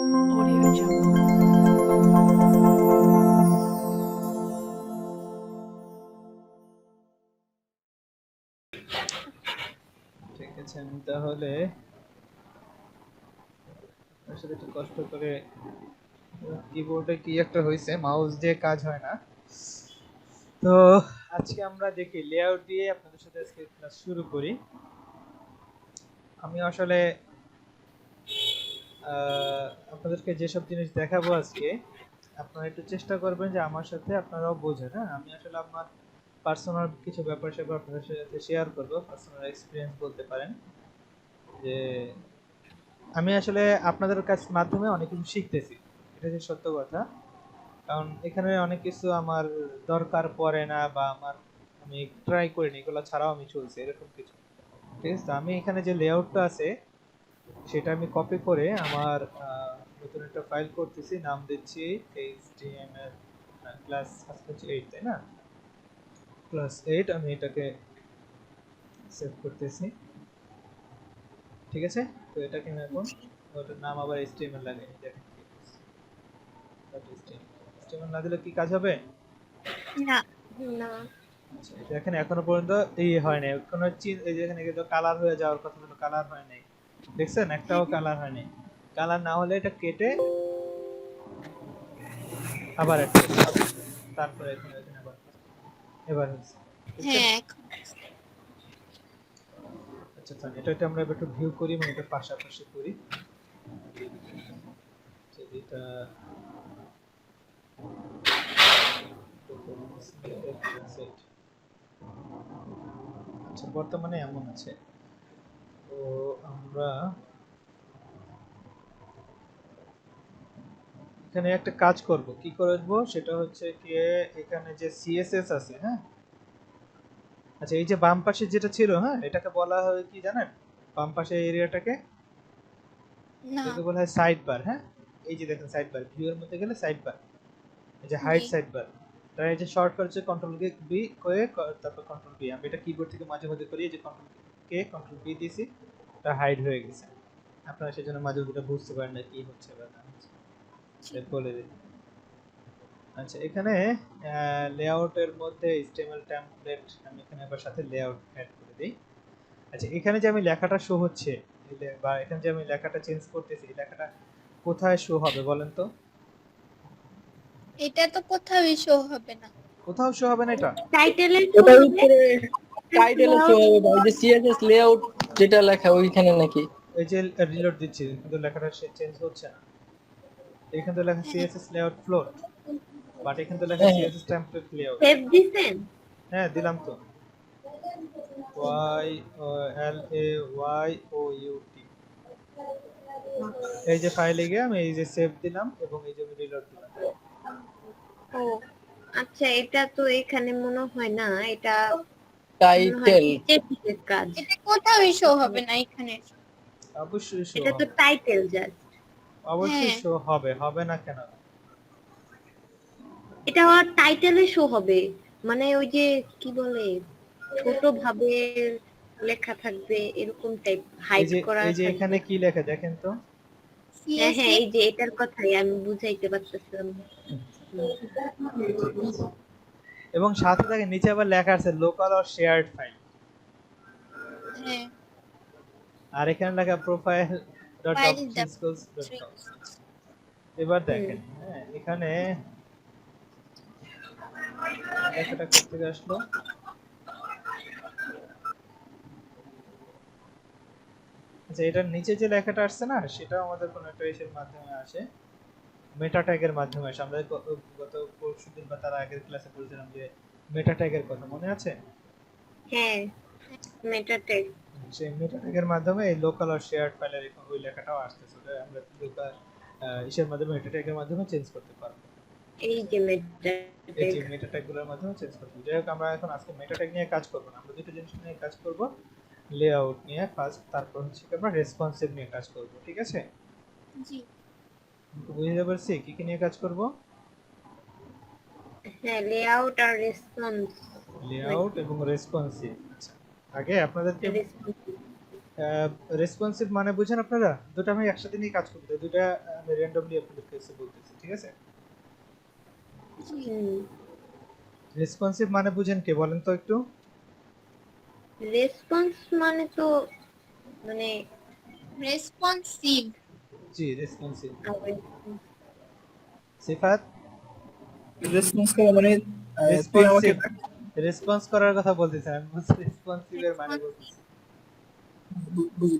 Audio Jungle. ঠিক আছে, আমি তাহলে আসলে একটু কষ্ট করে কিবোর্ডে কি একটা হয়েছে, মাউস দিয়ে কাজ হয় না। তো আজকে আমরা দেখি লেআউট দিয়ে আপনাদের সাথে আজকে ক্লাস শুরু করি। আমি আসলে আপনাদেরকে যেসব জিনিস দেখাবো আজকে, আপনারা একটু চেষ্টা করবেন যে আমার সাথে আপনারাও বোঝেন। হ্যাঁ, আমি আসলে আমার পার্সোনাল কিছু ব্যাপার স্যাপার আপনাদের সাথে শেয়ার করবো, পার্সোনাল এক্সপিরিয়েন্স বলতে পারেন। যে আমি আসলে আপনাদের কাছ মাধ্যমে অনেক কিছু শিখতেছি, এটা যে সত্য কথা। কারণ এখানে অনেক কিছু আমার দরকার পড়ে না, বা আমি ট্রাই করিনি, এগুলো ছাড়াও আমি চলছি এরকম কিছু। ঠিক আছে, তো আমি এখানে যে লেআউটটা আছে সেটা আমি কপি করে আমার নতুন একটা ফাইল করতেছি, নাম দিচ্ছি HTML ক্লাস আজকে হচ্ছে 8, তাই না? ক্লাস 8 আমি এটাকে সেভ করতেছি। ঠিক আছে, তো এটাকে আমি এখন ওটার নাম আবার HTML লাগাই, দেখেন কি HTML না দিলে কি কাজ হবে? না না আচ্ছা, দেখেন এখনো পর্যন্ত এই হয় নাই কোনো এই যে এখানে কিন্তু কালার হয়ে যাওয়ার কথা, কোনো কালার হয় নাই। দেখছেন, একটাও কালার হয় নাই। কালার না হলে এটা কেটে আবার অ্যাড করতে হবে। তারপরে এখানে এখানে আবার এবার হচ্ছে, বুঝছেন? হ্যাঁ আচ্ছা তাহলে এটা আমরা এবার একটু ভিউ করি, মানে এটা পাশাপাশি করি। এটা আচ্ছা বর্তমানে এমন আছে। তো আমরা এখানে একটা কাজ করব, কি করব সেটা হচ্ছে কি, এখানে যে সিএসএস আছে, হ্যাঁ। আচ্ছা, এই যে বাম পাশে যেটা ছিল, হ্যাঁ, এটাকে বলা হয় কি জানেন? বাম পাশে এরিয়াটাকে না এটাকে বলা হয় সাইড বার। হ্যাঁ, এই যে দেখেন সাইড বার, ভিউ এর মধ্যে গেলে সাইড বার, এই যে হাইড জি সাইড বার। তার এই যে শর্টকাট হচ্ছে কন্ট্রোল কে বি করে তারপর কন্ট্রোল বি। আমি এটা কিবোর্ড থেকে মাঝে মাঝে করি, এই যে কন্ট্রোল কে কন্ট্রোল বি দিয়েছি, এটা হাইড হয়ে গেছে। আপনারা সেজন্য মাঝে মাঝে বুঝতে পারেন না কি হচ্ছে বা না হচ্ছে, জি তাই বলে দিই। আচ্ছা, এখানে লেআউটের মধ্যে HTML টেমপ্লেট আমি এখানে আবার সাথে লেআউট অ্যাড করে দিই। আচ্ছা, এখানে যে আমি লেখাটা শো হচ্ছে, বা এখানে যে আমি লেখাটা চেঞ্জ করতেছি, এই লেখাটা কোথায় শো হবে বলেন তো? এটা তো কোথাও শো হবে না। কোথাও শো হবে না এটা। টাইটেলে শো ওটার হবে উপরে টাইটেলে শো হবে ভাই, যে সিএসএস লেআউট যেটা লেখা ওইখানে নাকি? এই যে রিলোড দিচ্ছি কিন্তু লেখাটা চেঞ্জ হচ্ছে না। এখানে তো লেখা হ্যাঁ সিএসএস লেআউট ফ্লোট, বাট এখানে তো লেখা হ্যাঁ হ্যাঁ। CSS template layout. সেভ দিছেন। হ্যাঁ, দিলাম তো। Y L A Y O U T, এই যে ফাইলে গিয়ে আমি এই যে সেভ দিলাম এবং এই যে আমি রিলোড দিলাম। ও আচ্ছা, এটা তো এখানে মনে হয় না, এটা মনে হয় টাইটেল নিচের কাজ। এটা কোথাও শো হবে না এখানে। অবশ্যই শো এটা তো হবে, টাইটেল জাস্ট। অবশ্যই হ্যাঁ শো হবে, হবে না কেন? এটা আর টাইটেলে শো হবে, মানে ওই যে কি বলে ছোট ভাবে লেখা থাকবে এরকম টাইপ, এই হাইড যে করা এই যে থাকবে। এখানে কি লেখা দেখেন তো। হ্যাঁ হ্যাঁ, এই যে এটার কথাই আমি বুঝাইতে পারতেছিলাম। ঠিক আছে। এবং সাথে থাকে নিচে আবার লেখা আছে লোকাল অর শেয়ার্ড ফাইল। হ্যাঁ আর এখানে লেখা profile dot file official schools dot com. এবার দেখেন, হ্যাঁ, এখানে লেখাটা কোথা থেকে আসলো? আচ্ছা, এটার নিচে যে লেখাটা আসছে না, সেটা আমাদের কোনো একটা ইসের মাধ্যমে আসে, মেটা ট্যাগের মাধ্যমে আসে। আমরা গত পরশুদিন বা তার আগের ক্লাসে বলছিলাম যে মেটা ট্যাগের কথা, মনে আছে? হ্যাঁ মেটা ট্যাগ। সেই মেটা ট্যাগের মাধ্যমে এই লোকাল আর শেয়ার্ড ফাইলের ওই লেখাটাও আসতেছে, ওটা আমরা লোকাল ইসের মাধ্যমে মেটা ট্যাগের মাধ্যমে চেঞ্জ করতে পারবো। এই যে মেটা এই যে ট্যাগ। মেটা ট্যাগগুলোর মাধ্যমে চেঞ্জ করতে পারবো। যাই হোক, আমরা এখন আজকে মেটা ট্যাগ নিয়ে কাজ করবো না, আমরা দুটো জিনিস নিয়ে কাজ করব। লেআউট নিয়ে ফার্স্ট, তারপর হচ্ছে আমরা রেসপন্সিভ নিয়ে কাজ করব। ঠিক আছে, জি বুঝতে পারছি কি কি নিয়ে কাজ করব। হ্যাঁ, লেআউট আর রেসপন্স লেআউট নাকি এবং রেসপন্সিভ। আচ্ছা, আগে আপনাদেরকে রেসপন্সিভ। রেসপন্সিভ মানে বুঝেন আপনারা? দুটো আমি একসাথে নিয়ে কাজ করতে দুটো আমি র্যান্ডমলি আপনাদেরকে এসে বলতেছি, ঠিক আছে? হুম। রেসপন্সিভ মানে বুঝেন কি বলেন তো একটু? রেসপন্স মানে তো মানে রেসপন্সিভ। জি, রেসপন্সিভ। আবার- সিফাত? রেসপন্স করা মানে তুই আমাকে রেসপন্সিভ, রেসপন্স করার কথা বলতেছি আমি, বলছি রেসপন্সিভ এর মানে বলতেছি। বুঝি।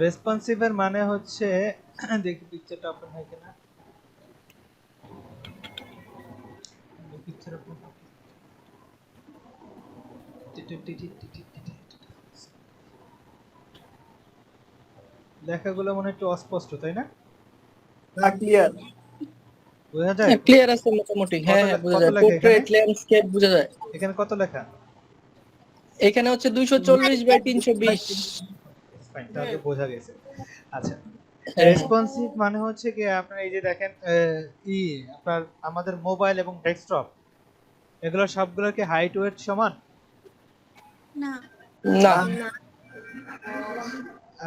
রেসপন্সিভ এর মানে হচ্ছে দেখি পিকচারটা ওপেন হয় কিনা। পিকচার ওপেন লেখাগুলো মনে হয় একটু অস্পষ্ট, তাই না? না ক্লিয়ার। বোঝা যায়? ক্লিয়ার আছে মোটামুটি, হ্যাঁ হ্যাঁ বোঝা কত যায়, লেখা এখানে? পোর্ট্রেট ল্যান্ডস্কেপ বোঝা যায়। এখানে কত লেখা? এখানে হচ্ছে 240 বাই 320। ফাইন, তাহলে বোঝা গেছে। আচ্ছা, হ্যাঁ। রেসপন্সিভ মানে হচ্ছে কি আপনার এই যে দেখেন আপনার আমাদের মোবাইল এবং ডেস্কটপ এগুলো সবগুলোর কি হাইট ওয়েট সমান? না। না না।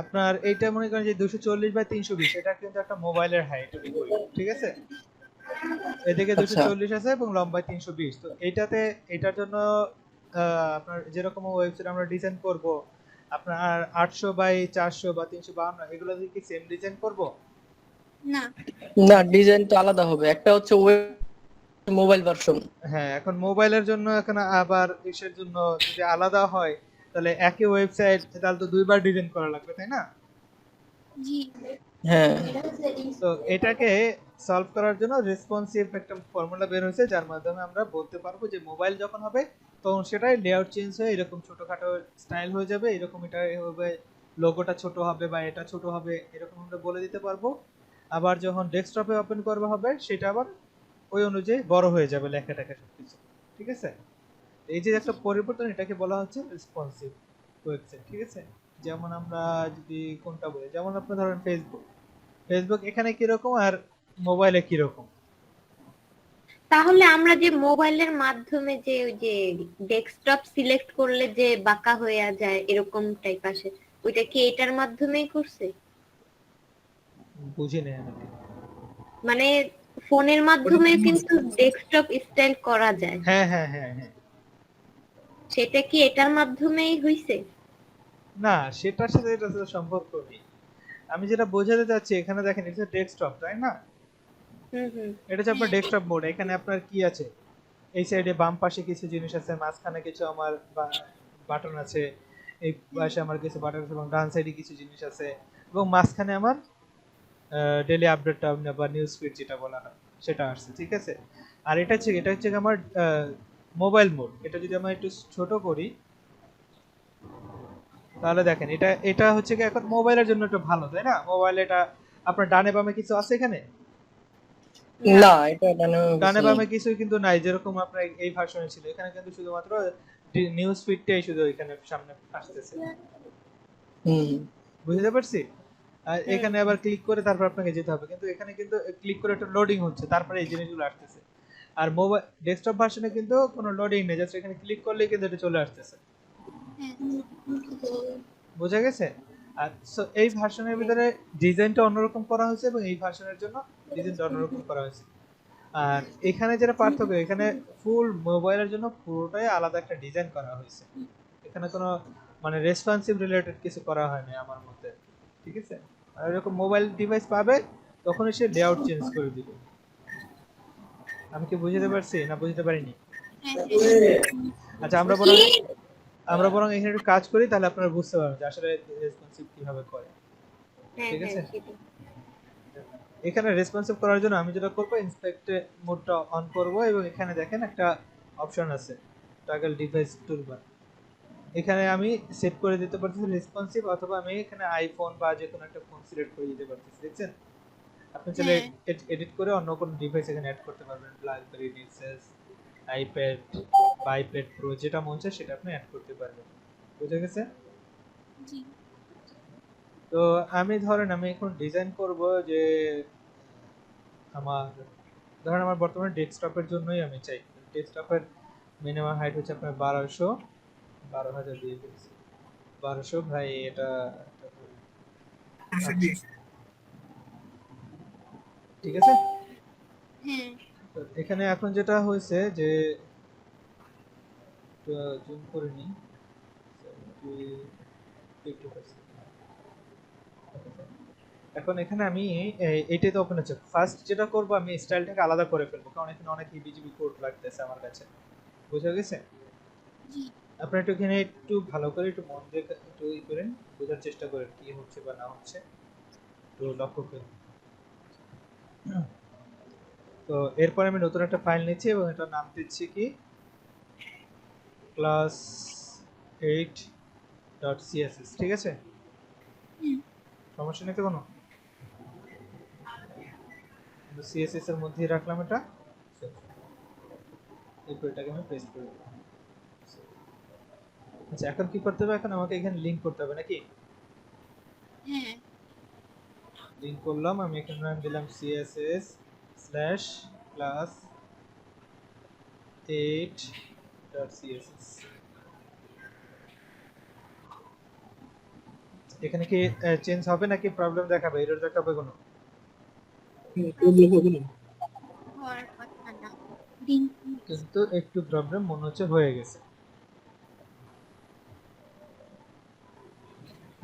আপনার এইটা মনে করেন যে 240 বাই 320, এটা কিন্তু একটা মোবাইলের হাইট, ঠিক আছে? এদিকে আচ্ছা। 240 আছে এবং লম্বায় 320। তো এইটাতে এটার জন্য আপনার যেরকম ওয়েবসাইট আমরা ডিজাইন করব, আপনার 800 বাই 400 বা 352 এগুলো দিয়ে কি সেম ডিজাইন করব? না। না, ডিজাইন তো আলাদা হবে, একটা হচ্ছে ওয়েব মোবাইল ভার্সন। হ্যাঁ, এখন মোবাইলের জন্য এখন আবার ইসের জন্য যদি আলাদা হয় তাহলে একই ওয়েবসাইট তাহলে তো দুইবার ডিজাইন করা লাগবে, তাই না? জি। হ্যাঁ তো এটাকে সলভ করার জন্য রেসপন্সিভ একটা ফর্মুলা বের হয়েছে, যার মাধ্যমে আমরা বলতে পারবো যে মোবাইল যখন হবে তখন সেটাই লেআউট চেঞ্জ হয়ে এরকম ছোটখাটো স্টাইল হয়ে যাবে, এরকম এটা হবে, লোগোটা ছোট হবে বা এটা ছোট হবে, এরকম আমরা বলে দিতে পারবো। আবার যখন ডেস্কটপে ওপেন করবা হবে সেটা আবার ওই অনুযায়ী বড় হয়ে যাবে লেখাটাকে সবকিছু, ঠিক আছে? এই যে একটা পরিবর্তন, এটাকে বলা হচ্ছে রেসপন্সিভ ওয়েবসাইট, ঠিক আছে? যেমন আমরা যদি কোনটা বলি, যেমন আপনি ধরেন ফেসবুক, ফেসবুক এখানে কিরকম আর মোবাইলে কিরকম? তাহলে আমরা যে মোবাইলের মাধ্যমে যে ওই যে ডেস্কটপ সিলেক্ট করলে যে বাঁকা হয়ে যায় এরকম টাইপ আসে, ওইটা কি এটার মাধ্যমেই করছে? বুঝি নেই আমি ঠিক। মানে ফোনের মাধ্যমে কিন্তু ডেস্কটপ স্টাইল করা যায়, হ্যাঁ হ্যাঁ হ্যাঁ হ্যাঁ। সেটা কি এটার মাধ্যমেই হইছে? না, সেটার সাথে এটা তো সম্পর্ক নেই। আমি যেটা বোঝাতে চাচ্ছি, এখানে দেখেন এটা ডেস্কটপ, তাই না? হুম হুম। এটা হচ্ছে আপনার ডেস্কটপ মোড। এখানে আপনার কি আছে? এই সাইডে বাম পাশে কিছু জিনিস আছে, মাঝখানে কিছু আমার বাটন আছে, এই পাশে আমার কিছু বাটন আছে এবং ডান সাইডে কিছু জিনিস আছে এবং মাঝখানে আমার ডেইলি আপডেট বা নিউজ ফিড যেটা বলা হয় সেটা আসছে, ঠিক আছে? আর এটা হচ্ছে আমার মোবাইল মোড। এটা যদি আমরা একটু ছোট করি তাহলে দেখেন এটা এটা হচ্ছে কি এখন মোবাইলের জন্য একটু ভালো, তাই না? মোবাইলে এটা আপনার ডানে বামে কিছু আছে এখানে? না, এটা মানে ডানে বামে কিছু কিন্তু নাই, যেরকম আপনার এই ভার্সনে ছিল। এখানে কিন্তু শুধুমাত্র নিউজ ফিডটাই শুধু এখানে সামনে আসতেছে, হুম বুঝতে পারছি? আর এখানে আবার ক্লিক করে তারপর আপনাকে যেতে হবে, কিন্তু এখানে কিন্তু ক্লিক করে একটা লোডিং হচ্ছে, তারপরে এই জিনিসগুলো আসতেছে। আর মোবাইল ডেস্কটপ ভার্সনে কিন্তু কোনো লোডিং নেই, জাস্ট এখানে ক্লিক করলেই কিন্তু এটা চলে আসতেছে, হ্যাঁ। বোঝা গেছে? আর এই ভার্সনের ভিতরে ডিজাইনটা অন্যরকম করা হয়েছে এবং এই ভার্সনের জন্য ডিজাইনটা অন্যরকম করা হয়েছে। আর এখানে যেটা পার্থক্য, এখানে ফুল মোবাইলের জন্য পুরোটাই আলাদা একটা ডিজাইন করা হয়েছে। এখানে কোনো মানে রেসপন্সিভ রিলেটেড কিছু করা হয়নি আমার মতে, ঠিক আছে? আর এরকম মোবাইল ডিভাইস পাবে তখনই সে লেআউট চেঞ্জ করে দিবে। আমি কি বুঝতে পারছি না বুঝতে পারিনি? আচ্ছা, আমরা বরং এখানে একটু কাজ করি, তাহলে আপনারা বুঝতে পারবেন যে আসলে রেসপন্সিভ কিভাবে করে, হ্যাঁ ঠিক আছে? হ্যাঁ সেটাই। এখানে রেসপন্সিভ করার জন্য আমি যেটা করব, ইন্সপেক্ট মোডটা অন করব এবং এখানে দেখেন একটা অপশন আছে, টগল ডিভাইস টুলবার। এখানে আমি সেট করে দিতে পারতেছি রেসপন্সিভ, অথবা আমি এখানে আইফোন বা যে কোনো একটা ফোন সিলেক্ট করে দিতে পারতেছি, দেখছেন? আপনি চাইলে এডিট করে অন্য কোনো ডিভাইস এখানে অ্যাড করতে পারবেন, ব্ল্যাকবেরি, নেক্সাস, আইপ্যাড বা আইপ্যাড প্রো, যেটা মন চায় সেটা আপনি অ্যাড করতে পারবেন, বুঝা গেছে? জি। তো আমি ধরেন আমি এখন ডিজাইন করব যে আমার ধরেন আমার বর্তমানে ডেস্কটপের জন্যই আমি চাই। ডেস্কটপের মিনিমাম হাইট হচ্ছে আপনার 1200 12000 দিয়ে দিয়েছি, 1200 ভাই এটা Exactly. ঠিক আছে। হ্যাঁ তো এখানে এখন যেটা হয়েছে যে জুম করে নিই 50%। এখন এখানে আমি এইটাই তো ওপেন হচ্ছে। ফার্স্ট যেটা করব আমি স্টাইলটাকে আলাদা করে ফেলবো, কারণ এখানে অনেক ইবিজিবি কোড লাগতেছে আমার কাছে। বুঝা গেছে? জি আপনারা একটু এখানে একটু ভালো করে একটু মন দিয়ে একটু ই করেন, বোঝার চেষ্টা করেন কি হচ্ছে বা না হচ্ছে, তো লক্ষ্য করেন। তো এরপর আমি নতুন একটা ফাইল নিচ্ছি এবং এটার নাম দিচ্ছি কি ক্লাস 8.css। ঠিক আছে, হুম সমস্যা নেই তো কোনো? সিএসএস এর মধ্যেই রাখলাম এটা। এরপর এটাকে আমি পেস্ট করে দিলাম। আচ্ছা এখন কি করতে হবে? এখন আমাকে এখানে লিংক করতে হবে নাকি? হ্যাঁ লিংক করলাম, আমি এখানে নাম দিলাম css স্ল্যাশ ক্লাস 8.css। এখানে কি চেঞ্জ হবে নাকি প্রবলেম দেখাবে, এরর দেখাবে কোনো? Problem হবে না। হওয়ার কথা না লিঙ্ক কিন্তু একটু প্রবলেম মনে হচ্ছে হয়ে গেছে।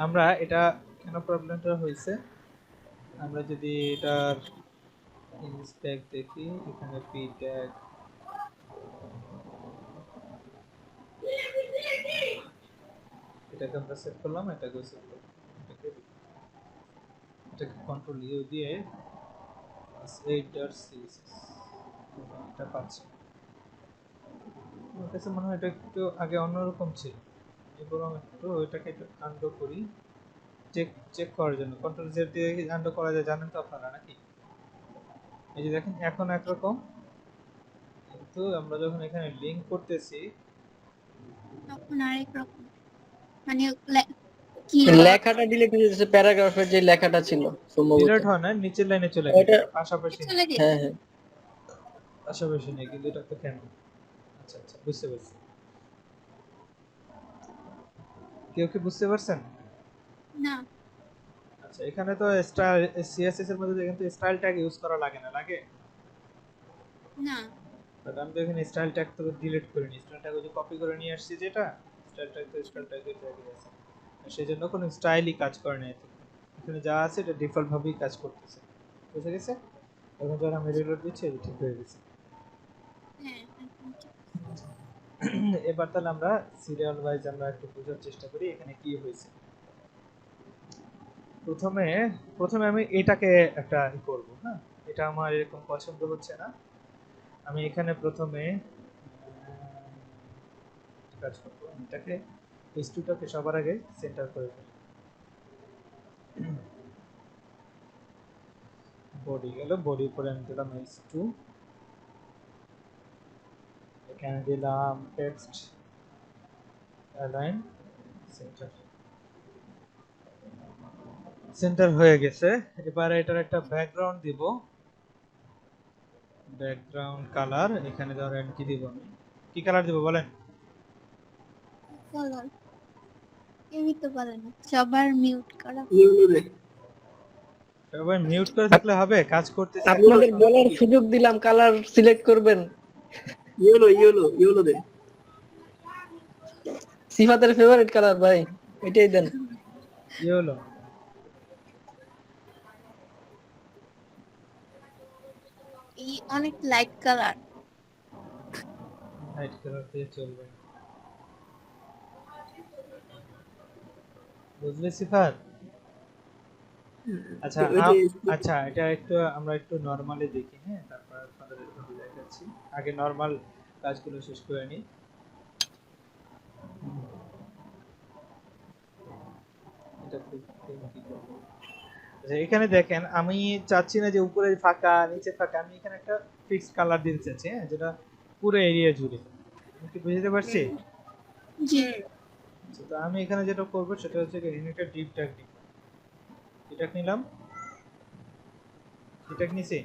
আমরা এটা কেন প্রবলেমটা হয়েছে, আমরা যদি এটার ইনস্ট্যাক দেখি, এখানে পি ট্যাগ এটাকে আমরা সেট করলাম, এটাকেও সেট করলাম, এটাকে কন্ট্রোল ইউ দিয়ে 8.css এটা পাচ্ছি। আমার কাছে মনে হয় এটা একটু আগে অন্যরকম ছিল, বরং একটু এটাকে একটু আনডু করি চেক চেক করার জন্য। কন্ট্রোল জেড দিয়ে আনডু করা যায় জানেন তো আপনারা নাকি? এই যে দেখেন এখন একরকম, কিন্তু আমরা যখন এখানে লিংক করতেছি তখন আরেক রকম মানে কি লেখাটা ডিলিট হয়ে যাচ্ছে, প্যারাগ্রাফের যে লেখাটা ছিল সম্ভবত ডিলিট হয় না, নিচের লাইনে চলে ওটা। গেছে, পাশাপাশি নেই। চলে হ্যাঁ গেছে হ্যাঁ পাশাপাশি নেই, কিন্তু এটা তো কেন? আচ্ছা আচ্ছা বুঝতে পারছি। কেউ কি বুঝতে পারছেন? না আচ্ছা এখানে তো স্টাইল সিএসএস এর মধ্যে কিন্তু স্টাইল ট্যাগ ইউজ করা লাগে না, লাগে? না বাট আমি তো এখানে স্টাইল ট্যাগ তো ডিলিট করে নিই, স্টাইল ট্যাগ ওই যে কপি করে নিয়ে আসছি যেটা, স্টাইল ট্যাগ তো স্টাইল ট্যাগের জায়গায় আছে, সেজন্য কোনো স্টাইলই কাজ করে না এতে। এখানে যা আছে এটা ডিফল্ট ভাবেই কাজ করতেছে। বুঝে গেছে? এখন যখন আমি রিলোড দিচ্ছি এটা ঠিক হয়ে গেছে। হ্যাঁ এখন ঠিক। এবার তাহলে আমরা সিরিয়াল ওয়াইজ আমরা একটু বোঝার চেষ্টা করি এখানে কি হয়েছে। প্রথমে প্রথমে আমি এটাকে একটা করব, হ্যাঁ এটা আমার এরকম পছন্দ হচ্ছে না। আমি এখানে প্রথমে কাজ করব, এটাকে h2টাকে সবার আগে সেন্টার করে ফেলি। বডি গেল, বডি পরে আমি দিলাম h2, এখানে দিলাম টেক্সট অ্যালাইন সেন্টার। সেন্টার হয়ে গেছে। এবারে এটার একটা ব্যাকগ্রাউন্ড দিব, ব্যাকগ্রাউন্ড কালার এখানে ধরেন কি দিব, আমি কি কালার দিব বলেন? কালার কেউই তো বলে না, সবার মিউট করা। ইয়েলো রে। সবাই মিউট করে থাকলে হবে? কাজ করতেছে এখন। আপনাদের বলার সুযোগ দিলাম, কালার সিলেক্ট করবেন। ইয়েলো দে। সিফাতের ফেভারিট কালার ভাই, এটাই দেন। কি হলো? এই অনেক লাইট কালার। লাইট কালার দিয়ে চলবে না। বুঝলে সিফাত? আচ্ছা আচ্ছা এটা একটু আমরা একটু নরমালি দেখি, হ্যাঁ তারপর আপনাদের একটু দেখাচ্ছি। আগে নরমাল কাজগুলো শেষ করে নিই। এটা কি করব? আচ্ছা এখানে দেখেন আমি চাচ্ছি না যে উপরে ফাঁকা নিচে ফাঁকা, আমি এখানে একটা ফিক্সড কালার দিতে চাচ্ছি, হ্যাঁ যেটা পুরো এরিয়া জুড়ে। আমি কি বুঝতে পারছি? জি আচ্ছা, তো আমি এখানে যেটা করব সেটা হচ্ছে এখানে একটা ডিপ ট্যাগ নিব। এটা নিলাম, এটা নিছি,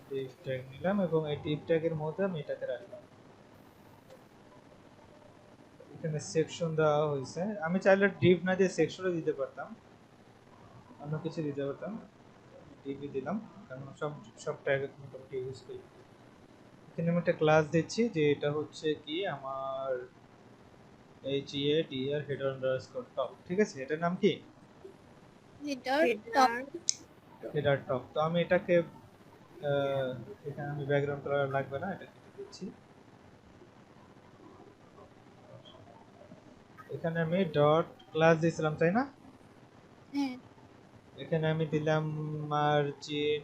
ডিপ ট্যাগ নিলাম এবং এই ডিপ ট্যাগের মধ্যে আমি এটাকে রাখলাম। এখানে সেকশন দেওয়া হয়েছে, আমি চাইলে ডিভ না দিয়ে সেকশনও দিতে পারতাম, অন্য কিছু দিতে পারতাম, ডিভি দিলাম কারণ সব ট্যাগ মোটামুটি ইউজ করি। এখানে আমি একটা ক্লাস দিচ্ছি যে এটা হচ্ছে কি আমার HEADR হেডার আন্ডারস্কোর টপ, ঠিক আছে, এটার নাম কি হেডার টপ। Header top. তো আমি এটাকে এখানে আমি ব্যাকগ্রাউন্ড কালার লাগবে না, এটা কেটে দিচ্ছি। এখানে আমি ডট ক্লাস দিয়েছিলাম তাই না, হ্যাঁ এখানে আমি দিলাম মার্জিন,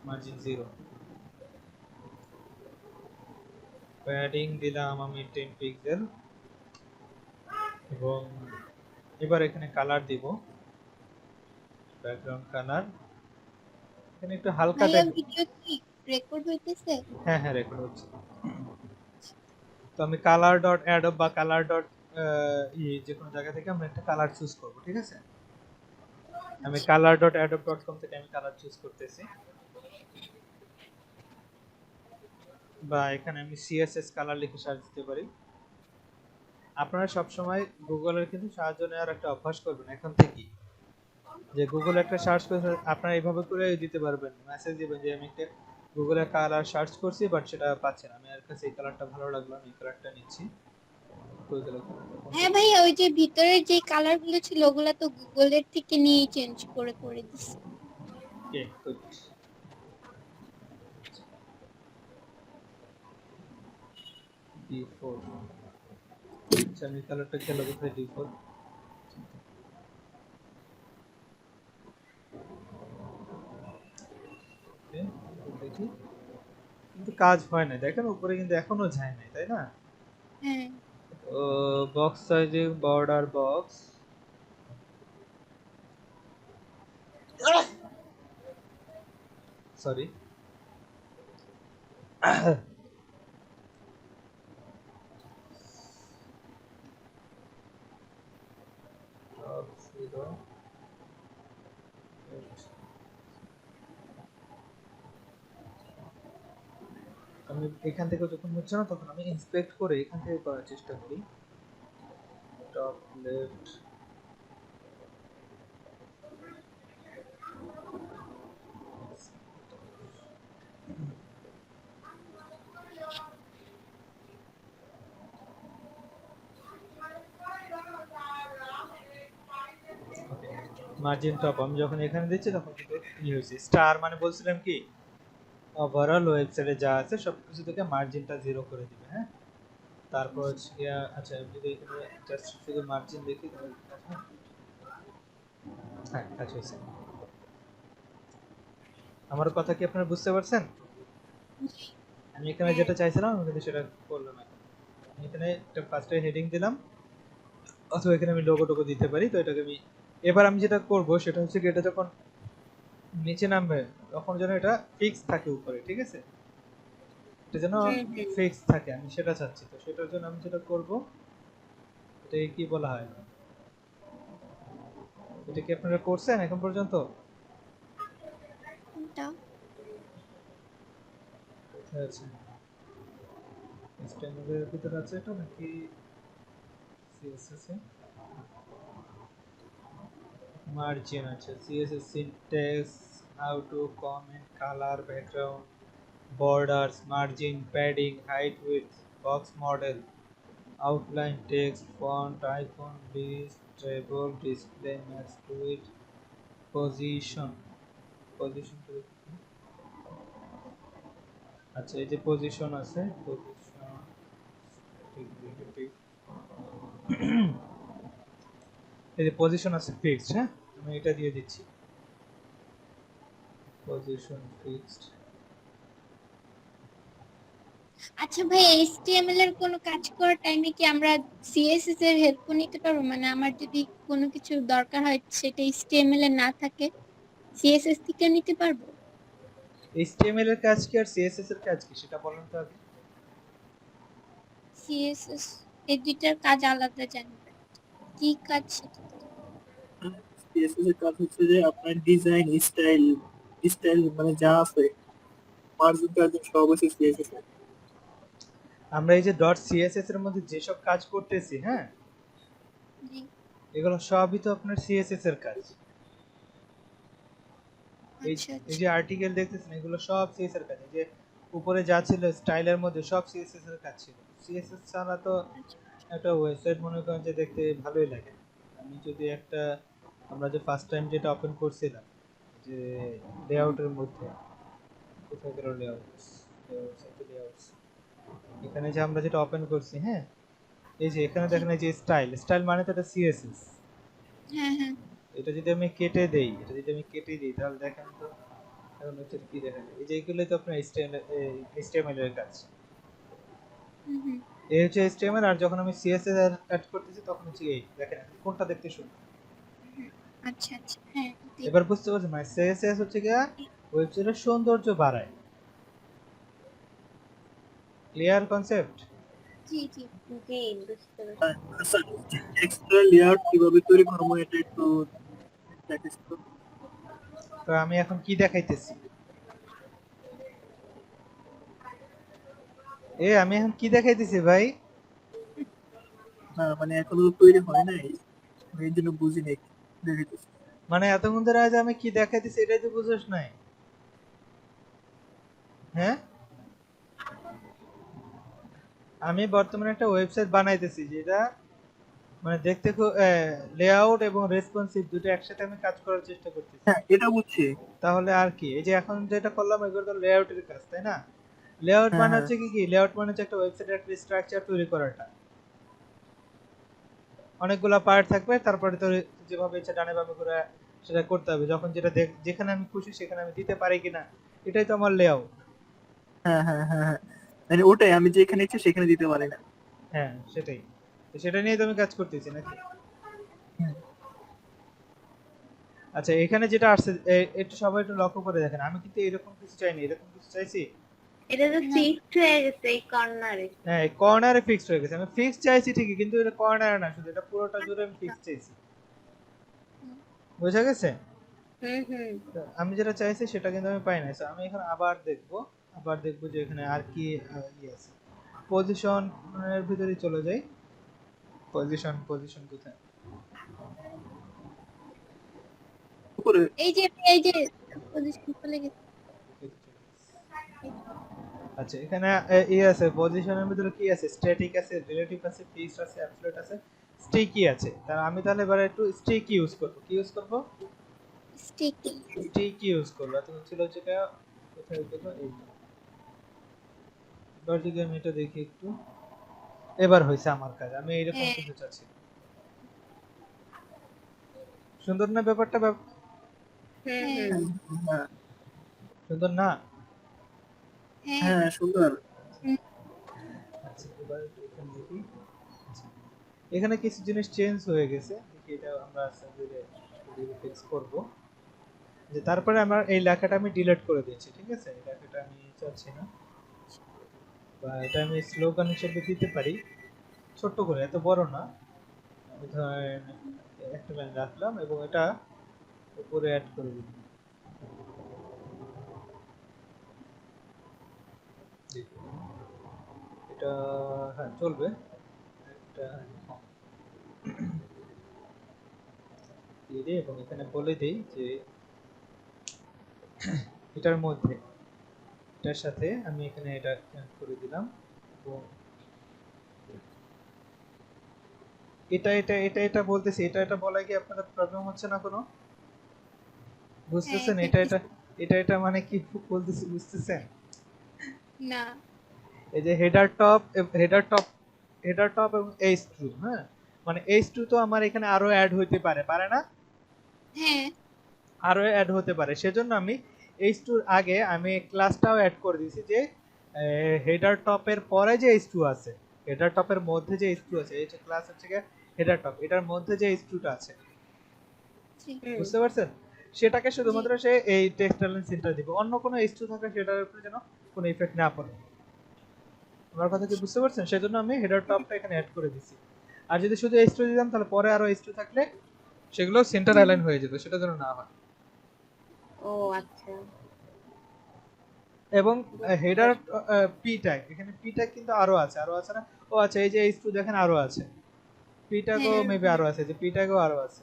মার্জিন 0, প্যাডিং দিলাম আমি 10 পিক্সেল, এবং এবার এখানে কালার দিব, ব্যাকগ্রাউন্ড কালার এখানে একটু হালকা ভাইয়া টাইপ। ভিডিও কি রেকর্ড হইতেছে? হ্যাঁ হ্যাঁ রেকর্ড হচ্ছে। তো আমি কালার ডট অ্যাডব বা কালার ডট যে কোনো জায়গা থেকে আমরা একটা কালার চুজ করব, ঠিক আছে। আমি color.adobe.com থেকে আমি কালার চুজ করতেছি, বা এখানে আমি সিএসএস কালার লিখে সার্চ দিতে পারি। আপনারা সব সময় গুগলের কিন্তু সাহায্য নেওয়ার একটা অভ্যাস করবেন এখন থেকেই, যে গুগলে একটা সার্চ করে আপনারা এইভাবে করে দিতে পারবেন, মেসেজ দিবেন যে আমি একটা গুগলে কালার সার্চ করছি বাট সেটা পাচ্ছি না, আমি আর কাছে এই কালারটা ভালো লাগলো, আমি এই কালারটা নিচ্ছি। হ্যাঁ ভাইয়া, ওই যে ভিতরের যে কালার গুলো ছিল ওগুলা তো গুগলের থেকে নিয়ে চেঞ্জ করে দিছি। Okay good. D4, আচ্ছা আমি কালারটা খেলো কোথায়, D4 ওকে দেখি, কিন্তু কাজ হয় না, দেখেন উপরে কিন্তু এখনো যায় নাই তাই না। হ্যাঁ box sizing border box, sorry আমি এখান থেকে যখন হচ্ছে না তখন আমি ইন্সপেক্ট করে এখান থেকে করার চেষ্টা করি। টপ লেফট, মার্জিন টপ আমি যখন এখানে দিচ্ছি তখন কিন্তু ই হয়েছে স্টার, মানে বলছিলাম কি ওভারঅল ওয়েবসাইটে যা আছে সবকিছু থেকে মার্জিনটা 0 করে দিবে। হ্যাঁ, তারপর হচ্ছে আচ্ছা যদি এখানে জাস্ট শুধু মার্জিন দেখি তাহলে হ্যাঁ কাজ হয়েছে। আমার কথা কি আপনারা বুঝতে পারছেন? আমি এখানে যেটা চাইছিলাম আমি কিন্তু সেটা করলাম। আমি এখানে একটা ফার্স্টে হেডিং দিলাম, অথবা এখানে আমি লোগো টোগো দিতে পারি। তো এটাকে আমি এবার আমি যেটা করব সেটা হচ্ছে কি এটা যখন নিচে নামবে তখন যেন এটা ফিক্স থাকে উপরে, ঠিক আছে, এটা যেন ফিক্স থাকে, আমি সেটা চাচ্ছি। তো সেটার জন্য আমি যেটা করব, এটাকে কি বলা হয়, এটা কি আপনারা করছেন এখন পর্যন্ত? কোনটা? আচ্ছা স্ট্যান্ডার্ডের ভিতরে আছে এটা নাকি সিএসএস এ? মার্জিন আছে, CSS syntax, how to comment, colour, background, borders, margin, padding, height, width, box model, outline, text, font, icon, list, table, display, max to it, position, position to it. আচ্ছা এই যে পজিশন আছে, position এই যে position আছে fixed, হ্যাঁ আমি এটা দিয়ে দিচ্ছি পজিশন ফিক্সড। আচ্ছা ভাই, এইচটিএমএল এর কোনো কাজ করার টাইমে কি আমরা সিএসএস এর হেল্প নিতে পারবো? মানে আমার যদি কোনো কিছু দরকার হয় সেটা এইচটিএমএল এ না থাকে, সিএসএস থেকে নিতে পারবো? এইচটিএমএল এর কাজ কি আর সিএসএস এর কাজ কি সেটা বলেন তো আগে। সিএসএস এই দুইটার কাজ আলাদা জানি, কি কাজ সেটা তো। সিএসএস এর কাজ হচ্ছে যে আপনার ডিজাইন স্টাইল স্টাইল মানে যা আছে মার্জিন টার্জিন সব আছে সিএসএস এর। আমরা এই যে ডট সিএসএস এর মধ্যে যেসব কাজ করতেছি, হ্যাঁ, জি। এগুলো সবই তো আপনার সিএসএস এর কাজ। এই আচ্ছা এই আচ্ছা যে আর্টিকেল দেখতেছেন এগুলো সব সিএসএস এর কাজ। এই যে উপরে যা ছিল স্টাইলের মধ্যে সব সিএসএস এর কাজ ছিল। সিএসএস ছাড়া তো আচ্ছা। একটা ওয়েবসাইট মনে করেন যে দেখতে ভালোই লাগে। আমি যদি একটা আমরা যে ফার্স্ট টাইম যেটা ওপেন করছিলাম যে লেআউটের মধ্যে, কোথায় গেল লেআউটস, লেআউটস, এখানে যে আমরা যেটা ওপেন করছি, হ্যাঁ, এই যে এখানে জি। দেখেন এই যে স্টাইল, স্টাইল মানে তো এটা সিএসএস। হ্যাঁ হ্যাঁ। এটা যদি আমি কেটে দেই, এটা যদি আমি কেটে দিই তাহলে দেখেন তো এখন হচ্ছে কি দেখেন, এই যে এগুলোই তো আপনার এইচটিএমএল এর কাজ। হুম হুম। এই হচ্ছে এইচটিএমএল, আর যখন আমি সিএসএস অ্যাড করতেছি তখন হচ্ছে এই দেখেন এখন কোনটা দেখতে সুন্দর। আচ্ছা আচ্ছা হ্যাঁ এটাই। এবার বুঝতে পারছেন মানে সিএসএস হচ্ছে কি ওয়েবসাইটের সৌন্দর্য বাড়ায়। Clear concept? জি জি। জি, বুঝতে পারছি। আচ্ছা, এক্সট্রা লেআউট কিভাবে তৈরি করবো এটা একটু দেখিস তো। তো আমি এখন কি দেখাইতেছি, আমি এখন কি দেখাইতেছি ভাই? না মানে এখনো তো তৈরি হয় নাই, এই জন্য বুঝি নাই দেখাইতেছি। মানে এতক্ষণ ধরে আজ আমি কি দেখাইতেছি এটাই তো বুঝোস নাই, হ্যাঁ? আমি বর্তমানে একটা ওয়েবসাইট বানাইতেছি যেটা মানে দেখতে খুব লেআউট এবং রেসপন্সিভ দুটো একসাথে আমি কাজ করার চেষ্টা করতেছি। হ্যাঁ এটা বুঝছি। তাহলে আর কি, এই যে এখন যেটা করলাম এগুলো তো লেআউটের কাজ, তাই না? লেআউট হ্যাঁ মানে হ্যাঁ হচ্ছে কি লেআউট মানে হচ্ছে একটা ওয়েবসাইটের একটা স্ট্রাকচার তৈরি করাটা। অনেকগুলা পার্ট থাকবে, তারপরে তো যেভাবে ইচ্ছা ডানে বামে করে সেটা করতে হবে, যখন যেটা যেখানে আমি খুশি সেখানে আমি দিতে পারি কিনা, এটাই তো আমার লেআউট। হ্যাঁ হ্যাঁ হ্যাঁ হ্যাঁ, মানে ওটাই আমি যেখানে ইচ্ছে সেখানে দিতে পারি না। হ্যাঁ সেটাই, তো সেটা নিয়ে তো আমি কাজ করতেছি নাকি। হুম। আচ্ছা এখানে যেটা আসছে একটু সবাই একটু লক্ষ্য করে দেখেন, আমি কিন্তু এরকম কিছু চাইনি, এরকম কিছু চাইছি। এটা তো হ্যাঁ ফিক্সড হয়ে গেছে এই কর্নারে। হ্যাঁ কর্নারে ফিক্সড হয়ে গেছে, আমি ফিক্স চাইছি ঠিকই কিন্তু এটা কর্নারে না, শুধু এটা পুরোটা জুড়ে আমি ফিক্স চাইছি। বোঝা গেছে? হুম হুম। তো আমি যেটা চাইছি সেটা কিন্তু আমি পাই না। So, আমি এখন আবার দেখবো যে এখানে আর কি ইয়ে আছে। পজিশনের ভিতরে চলে যাই। পজিশন কোথায়? উপরে। এই যে পজিশন চলে গেছে। আচ্ছা এখানে আছে পজিশনের ভিতরে কি আছে, স্ট্যাটিক আছে, রিলেটিভ আছে, ফিক্সড আছে, অ্যাবসলিউট আছে, স্টিকি আছে। আমি তাহলে এবার একটু স্টিকি ইউজ করব। কি ইউজ করব? স্টিকি। স্টিকি ইউজ করব। তখন ছিল যেটা কোথায় গেল, এই এবার যদি আমি এটা দেখি একটু, এবার হইছে আমার কাজ। আমি এরকম হ্যাঁ কিছু চাচ্ছি। সুন্দর না ব্যাপারটা? হুম হ্যাঁ হুম। হ্যাঁ সুন্দর না? হ্যাঁ। হ্যাঁ সুন্দর। হুম, আচ্ছা এবার এখানে দেখি। আচ্ছা, এখানে কিছু জিনিস চেঞ্জ হয়ে গেছে, দেখি এটা আমরা ফিক্স করব। যে তারপরে আমার এই লেখাটা আমি ডিলিট করে দিয়েছি, ঠিক আছে? এই লেখাটা আমি চাচ্ছি না, বা এটা আমি স্লোগান হিসেবে দিতে পারি ছোট্ট করে, এত বড় না। আমি ধরেন একটা লাইন রাখলাম এবং এটা উপরে অ্যাড করে দিলাম। এটা হ্যাঁ চলবে। একটা দিয়ে দিই এবং এখানে বলে দিই যে এটার মধ্যে এটার সাথে আমি এখানে এটা অ্যাড করে দিলাম এবং এটা বলতেছি, এটা বলা কি আপনাদের প্রবলেম হচ্ছে না কোনো? হ্যাঁ বুঝতেছেন এটা এটা এটা মানে কি বলতেছি, বুঝতেছেন? না। এই যে হেডার টপ এবং H2, হ্যাঁ, মানে H2 তো আমার এখানে আরো অ্যাড হইতে পারে, পারে না? হ্যাঁ আরো অ্যাড হতে পারে, সেজন্য আমি H2 এর আগে আমি ক্লাসটাও অ্যাড করে দিয়েছি যে হেডার টপের পরে যে H2 আছে, হেডার টপের মধ্যে যে H2 আছে, এই যে ক্লাস হচ্ছে হেডার টপ, এটার মধ্যে যে H2 টা আছে, জি। হুম। বুঝতে পারছেন? সেটাকে জি শুধুমাত্র সে এই টেক্সট এলাইন সেন্টার দিব, অন্য কোনো H2 থাকলে সেটার উপরে যেন কোনো ইফেক্ট না পড়ে। আমার কথা কি বুঝতে পারছেন? সেজন্য আমি হেডার টপটা এখানে অ্যাড করে দিছি। আর যদি শুধু H2 দিতাম তাহলে পরে আরো H2 থাকলে সেগুলো সেন্টার অ্যালাইন হয়ে যেত, সেটা যেন না হয়। ও আচ্ছা। এবং হেডার পি ট্যাগ, এখানে পি ট্যাগ কিন্তু আরো আছে না? ও আচ্ছা, এই যে এইচ টু দেখেন আরো আছে, পি ট্যাগও হ্যাঁ মেবি আরো আছে, যে পি ট্যাগও আরো আছে,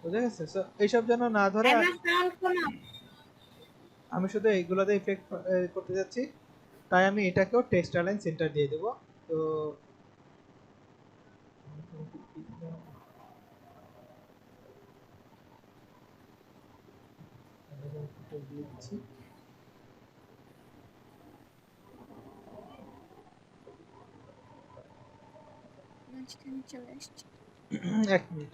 বুঝে গেছে? সো এইসব যেন না ধরে আমার সাউন্ড কোন আমি শুধু এইগুলোতে ইফেক্ট করতে যাচ্ছি, তাই আমি এটাকেও টেক্সট অ্যালাইন সেন্টার দিয়ে দেবো। তো দিচ্ছি। মাঝখানে চলে আসছে। এক মিনিট।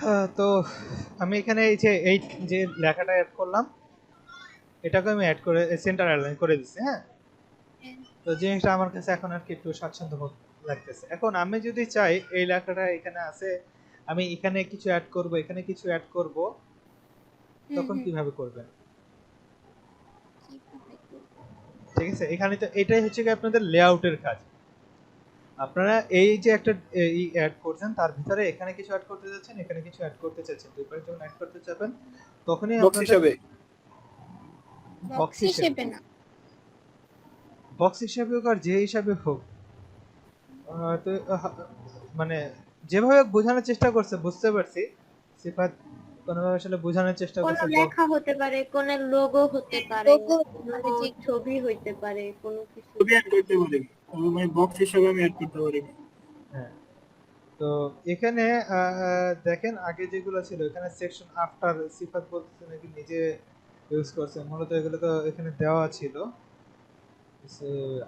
হ্যাঁ, তো আমি এখানে এই যে লেখাটা অ্যাড করলাম, এটাকে আমি অ্যাড করে সেন্টার অ্যালাইন করে দিচ্ছি। হ্যাঁ, হ্যাঁ, তো জিনিসটা আমার কাছে এখন আর কি একটু স্বাচ্ছন্দ্য বোধ লাগতেছে। এখন আমি যদি চাই এই লেখাটা এখানে আছে, আমি এখানে কিছু অ্যাড করব, এখানে কিছু অ্যাড করব, তখন হুম। কিভাবে করবেন? কিভাবে করব? ঠিক আছে, এখানে তো এটাই হচ্ছে কি আপনাদের লেআউটের কাজ। আপনারা এই যে একটা এই অ্যাড করছেন, তার ভিতরে এখানে কিছু অ্যাড করতে যাচ্ছেন, এখানে কিছু অ্যাড করতে চাচ্ছেন, দুইবার যখন অ্যাড করতে চাবেন তখনই বক্স আপনাদের হিসাবে। বক্স হিসেবে না। বক্স হিসাবে হোক আর যে হিসাবে হোক, তো মানে যেভাবে বোঝানোর চেষ্টা করছে বুঝতে পারছি, সিফাত কোনোভাবে আসলে বোঝানোর চেষ্টা কোন করছে লেখা হতে পারে, কোন লোগো হতে পারে, লোগো কোনো যে ছবি হইতে পারে, কোনো কিছু। ছবি অ্যাড করতে পারি, তবে মানে বক্স হিসাবে আমি অ্যাড করতে পারি। হ্যাঁ, তো এখানে দেখেন আগে যেগুলো ছিল, এখানে সেকশন আফটার সিফাত বলতেছে নাকি নিজে ইউজ করছে, মূলত এগুলো তো এখানে দেওয়া ছিল,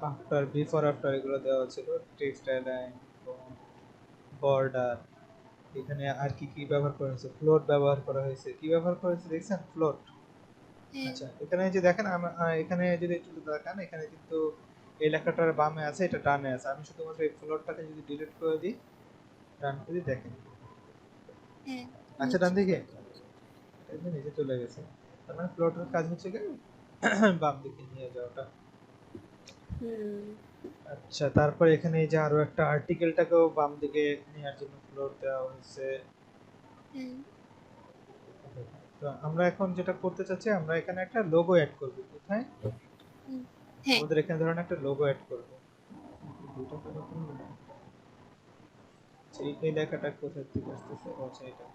আফটার বিফোর আফটার এগুলো দেওয়া ছিল, টেক্সট অ্যালাইন, বর্ডার, এখানে আর কি কি ব্যবহার করা হয়েছে, ফ্লোট ব্যবহার করা হয়েছে, কি ব্যবহার করা হয়েছে দেখছেন? ফ্লোট। হ্যাঁ, আচ্ছা, এখানে যে দেখেন এখানে যদি একটু দেখেন, এখানে কিন্তু এই লেখাটার বামে আছে, এটা ডানে আছে। আমি শুধুমাত্র এই ফ্লোটটাকে যদি ডিলিট করে দিই, ডান করে দিই, দেখেন হ্যাঁ, আচ্ছা ডান দিকে এটা নিচে চলে গেছে। তার মানে ফ্লোটের কাজ হচ্ছে কি বাম দিকে নিয়ে যাওয়াটা। হুম। আচ্ছা, তারপর এখানে এই যে আরো একটা আর্টিকেলটাকেও বাম দিকে নেওয়ার জন্য ফ্লোট দেওয়া হয়েছে। হ্যাঁ, তো আমরা এখন যেটা করতে চাচ্ছি, আমরা এখানে একটা লোগো অ্যাড করব। কোথায়? হ্যাঁ। আমাদের এখানে ধরেন একটা লোগো অ্যাড করব। এই লেখাটা কোথা থেকে আসতেছে? ও আচ্ছা, এটা।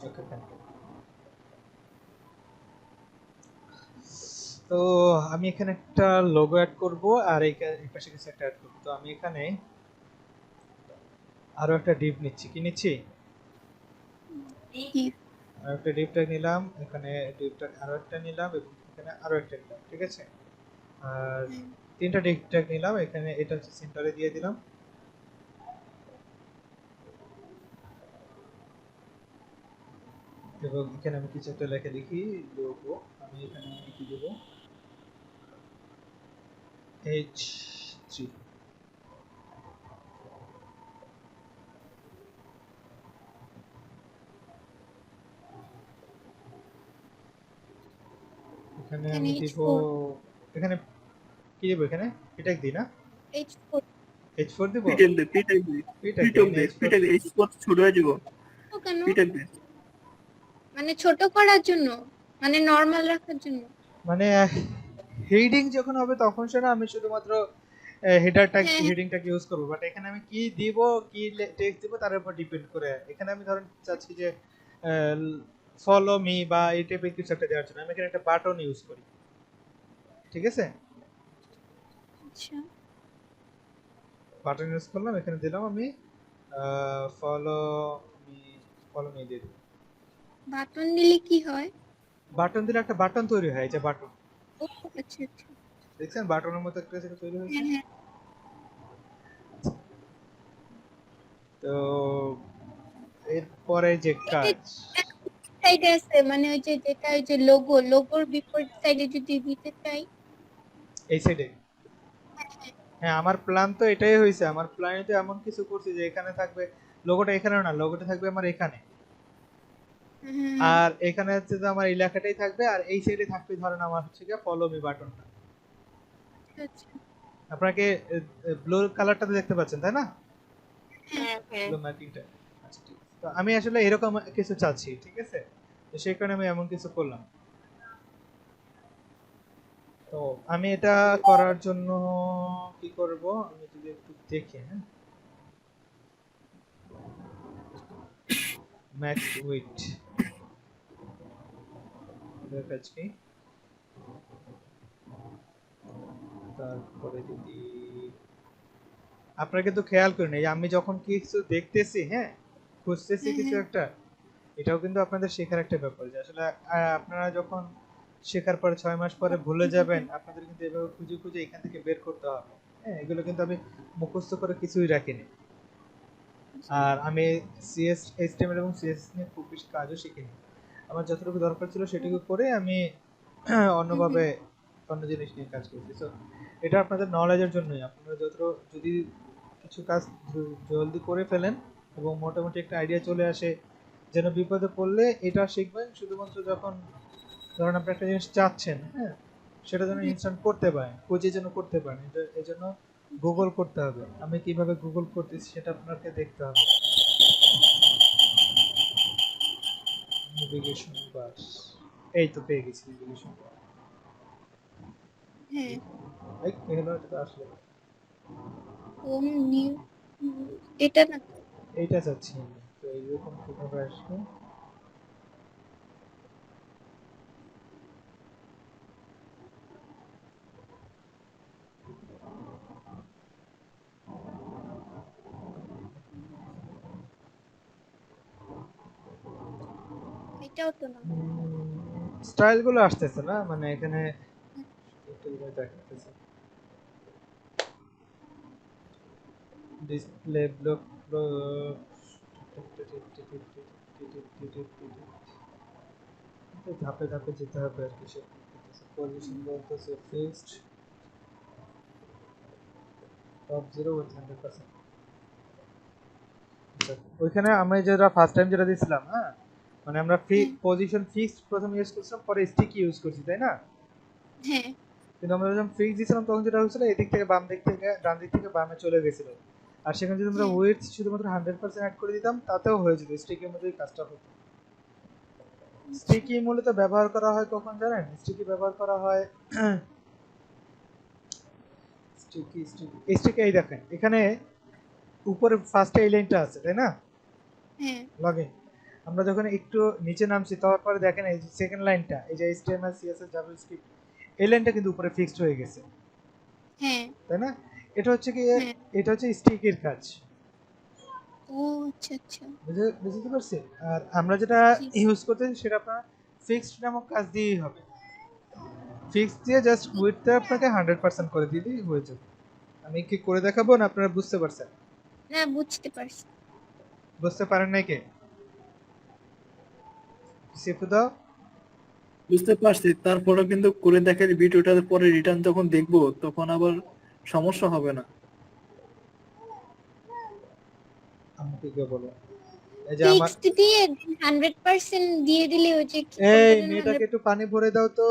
ওকে, থ্যাংক ইউ। তো আমি এখানে একটা লোগো অ্যাড করব, আর এই পাশে কিছু একটা অ্যাড করব। তো আমি এখানে আরো একটা ডিভ নিচ্ছি। কি নিচ্ছি? কি? আরো একটা ডিভ ট্যাগ নিলাম, এখানে ডিভ ট্যাগ আরো একটা নিলাম, এবং এখানে আরো একটা নিলাম। ঠিক আছে, আর তিনটা ডিভ ট্যাগ নিলাম। এখানে এটা হচ্ছে সেন্টারে দিয়ে দিলাম, এবং এখানে আমি কিছু একটা লেখা লিখি, লোগো। আমি এখানে কি দেব? H3। এখানে এখানে আমি দিব, H4 এখানে কি দেব? এখানে পিট্যাগ দিই না? H4 H4 দিব? পিটেল দে, পিটেল দে, পিট্যাগ দিই, পিটক এখানে দে, H4। পিটেল স্পট ছোট হয়ে যাব। তো কেন? পিটেল দে। মানে ছোট করার জন্য, মানে নরমাল রাখার জন্য। মানে হেডিং যখন হবে তখন সেটা আমি শুধুমাত্র হ্যাঁ, হ্যাঁ। হেডিংটাকে ইউজ করব, বাট এখানে আমি কি দিব, কি টেক্সট দিব তার উপর ডিপেন্ড করে। এখানে আমি ধরেন চাচ্ছি যে ফলো মি বা এই টাইপের কিছু একটা দেওয়ার জন্য আমি এখানে একটা বাটন ইউজ করি। ঠিক আছে, আচ্ছা, বাটন ইউজ করলাম, এখানে দিলাম আমি ফলো মি, ফলো মি দিয়ে দিই। বাটন দিলে কি হয়? বাটন দিলে একটা বাটন তৈরি হয়, এই যে বাটন, ও আচ্ছা আচ্ছা। দেখছেন বাটনের মতো একটা যেটা তৈরি হয়েছে। হ্যাঁ, হ্যাঁ। তো এরপরে যে এটা কাজ, সাইডে আছে, মানে ওই যে যেটা ওই যে লোগোর বিপরীত সাইডে যদি দিতে চাই। এই সাইডে। হ্যাঁ, আমার প্ল্যান তো এটাই হয়েছে। আমার প্ল্যানে তো এমন কিছু করছি যে এখানে থাকবে লোগোটা, এখানেও না, লোগোটা থাকবে আমার এখানে, হ্যাঁ, আর এখানে হচ্ছে যে আমার এই লেখাটাই থাকবে, আর এই সাইডে থাকবে ধরেন আমার হচ্ছে গিয়ে ফলো মি বাটনটা। আচ্ছা। আপনাকে ব্লু কালারটা দেখতে পাচ্ছেন তাই না, হ্যাঁ হ্যাঁ ব্লু মার্কিংটা। আচ্ছা ঠিক আছে। তো আমি আসলে এরকম কিছু চাচ্ছি, ঠিক আছে, তো সেই কারণে আমি এমন কিছু করলাম। তো আমি এটা করার জন্য কি করব, আমি যদি একটু দেখি, হ্যাঁ, ম্যাক্স উইথ এর কাজ কি, তারপরে যদি আপনারা কিন্তু খেয়াল করেন এই আমি যখন কিছু দেখতেছি, হ্যাঁ, খুঁজতেছি হ্যাঁ কিছু হ্যাঁ একটা, এটাও কিন্তু আপনাদের শেখার একটা ব্যাপার যে আসলে আপনারা যখন শেখার পরে 6 মাস পরে ভুলে যাবেন, আপনাদের কিন্তু এভাবে খুঁজে খুঁজে এখান থেকে বের করতে হবে। হ্যাঁ, এগুলো কিন্তু আমি মুখস্থ করে কিছুই রাখিনি। আর আমি সিএস এইচটিএমএল এবং সিএসএস নিয়ে খুব বেশি কাজও শিখিনি। আমার যতটুকু দরকার ছিল সেটুকু করে আমি অন্যভাবে অন্য জিনিস নিয়ে কাজ করছি। সো এটা আপনাদের নলেজের জন্যই, আপনারা যদি কিছু কাজ জলদি করে ফেলেন এবং মোটামুটি একটা আইডিয়া চলে আসে, যেন বিপদে পড়লে এটা শিখবেন শুধুমাত্র যখন ধরেন আপনি একটা জিনিস চাচ্ছেন, হ্যাঁ, সেটা যেন ইনস্ট্যান্ট করতে পারেন, খুঁজে যেন করতে পারেন। এটা এই জন্য গুগল করতে হবে। আমি কিভাবে গুগল করতেছি সেটা আপনাকে দেখতে হবে। নেভিগেশন বার, এই তো পেয়ে গেছি নেভিগেশন বার। হ্যাঁ। এই হলো, এটা তো আসলে হোম নিউ, এটা না তো? এইটা চাচ্ছি আমি। তো এইরকম কিভাবে আসবে, এটাও তো না। স্টাইল গুলো আসতেছে না, মানে এখানে একটু দেখাতেছে ডিসপ্লে ব্লক, ধাপে ধাপে যেতে হবে আর কি। পজিশন বলতেছে ফিক্সড টপ 0 উইথ 100%। ওইখানে আমরা যেটা ফার্স্ট টাইম যেটা দিছিলাম, হ্যাঁ, মানে আমরা হ্যাঁ পজিশন ফিক্সড প্রথম ইউজ করছিলাম, পরে স্টিকি ইউজ করছি, তাই না? হ্যাঁ কিন্তু আমরা যখন ফিক্স দিছিলাম তখন যেটা হয়েছিল এদিক থেকে বাম দিক থেকে ডান দিক থেকে বামে চলে গেছিল। আর সেখানে যদি আমরা হ্যাঁ ওয়েট শুধুমাত্র 100% অ্যাড করে দিতাম তাতেও হয়ে যেত, স্টিকির মধ্যেই কাজটা হতো। আচ্ছা। স্টিকি মূলত ব্যবহার করা হয় কখন জানেন? স্টিকি ব্যবহার করা হয় স্টিকি এই দেখেন এখানে উপরে ফার্স্টে এই লাইনটা আছে, তাই না, হ্যাঁ লগইন। আমরা যখন একটু নিচে নামছি তারপরে দেখেন এই যে সেকেন্ড লাইনটা, এই যে HTML CSS জাভাস্ক্রিপ্ট, এই লাইনটা কিন্তু উপরে ফিক্সড হয়ে গেছে, হ্যাঁ তাই না? এটা হচ্ছে কি, হ্যাঁ। এটা হচ্ছে স্টিকের কাজ। ও আচ্ছা আচ্ছা। বুঝতে পারছি। আর আমরা যেটা জি। ইউজ করতেছি সেটা আপনার ফিক্সড নামক কাজ দিয়েই হবে। ফিক্সড দিয়ে জাস্ট উইডথটা আপনাকে 100% করে দিলেই হয়ে যাবে। আমি কি করে দেখাবো না আপনারা বুঝতে পারছেন? না, বুঝতে পারছি। বুঝতে পারেন নাই কে? সিফু দাও। বুঝতে পারছি, তারপরে কিন্তু করে দেখার ভিডিওটা পরে রিটার্ন যখন দেখবো তখন আবার সমস্যা হবে না। আমাকে কে বলো, এই যে আমার, ফিক্সড দিয়ে 100% দিয়ে দিলে ওই যে কি এই বললেন মেয়েটাকে 100। একটু পানি ভরে দাও তো।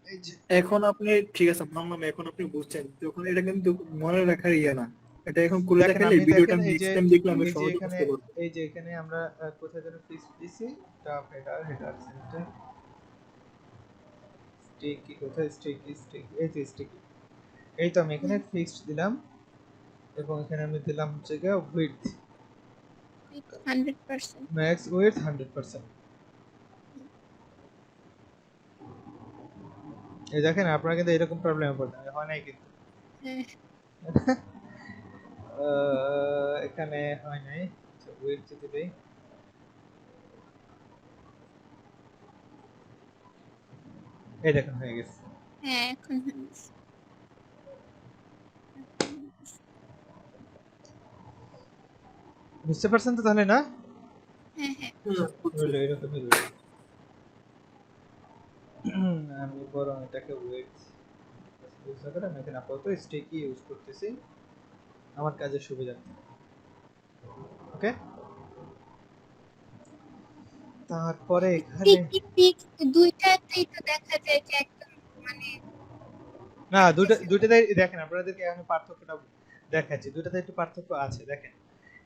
এই যে এখন আপনি ঠিক আছে মানলাম, এখন আপনি বুঝছেন, তখন এটা কিন্তু মনে রাখার ইয়ে না। এটা এখন করে দেখেন, দেখালে আমি ভিডিওটা দেখেন নেক্সট টাইম দেখলে আমি এই যে সহজে এখানে, বুঝতে পারবো। এই যে এখানে আমরা কোথায় যেন ফিক্স দিছি, top header header centre sticky, কোথায় স্টিকি এই যে স্টিকি, এই তো আমি এখানে ফিক্সড দিলাম এবং এখানে আমি দিলাম হচ্ছে গিয়ে উইডথ, 100%। Max width 100%। এই দেখেন আপনারা কিন্তু এরকম প্রবলেমে পড়তেন, হয় নাই কিন্তু হ্যাঁ এখানে হয় নাই। আচ্ছা উইডথ যদি দেই, এই দেখেন হয়ে গেছে। হ্যাঁ এখন হয়েছে। বুঝতে পারছেন তো তাহলে, না? হ্যাঁ হ্যাঁ বুঝছি। হইলো এরকম হইলো। আমি বরং এটাকে ওয়েট ইউজ করে আমি এখানে আপাতত স্টিকি ইউজ করতেছি আমার কাজের সুবিধার্থে। ওকে, তারপরে এখানে স্টিকি ফিক্সড দুইটাতেই তো দেখা যায় যে একদম মানে না, দুইটাতেই দেখেন, আপনাদেরকে আমি পার্থক্যটা দেখাচ্ছি। দুইটাতে একটু পার্থক্য আছে, দেখেন।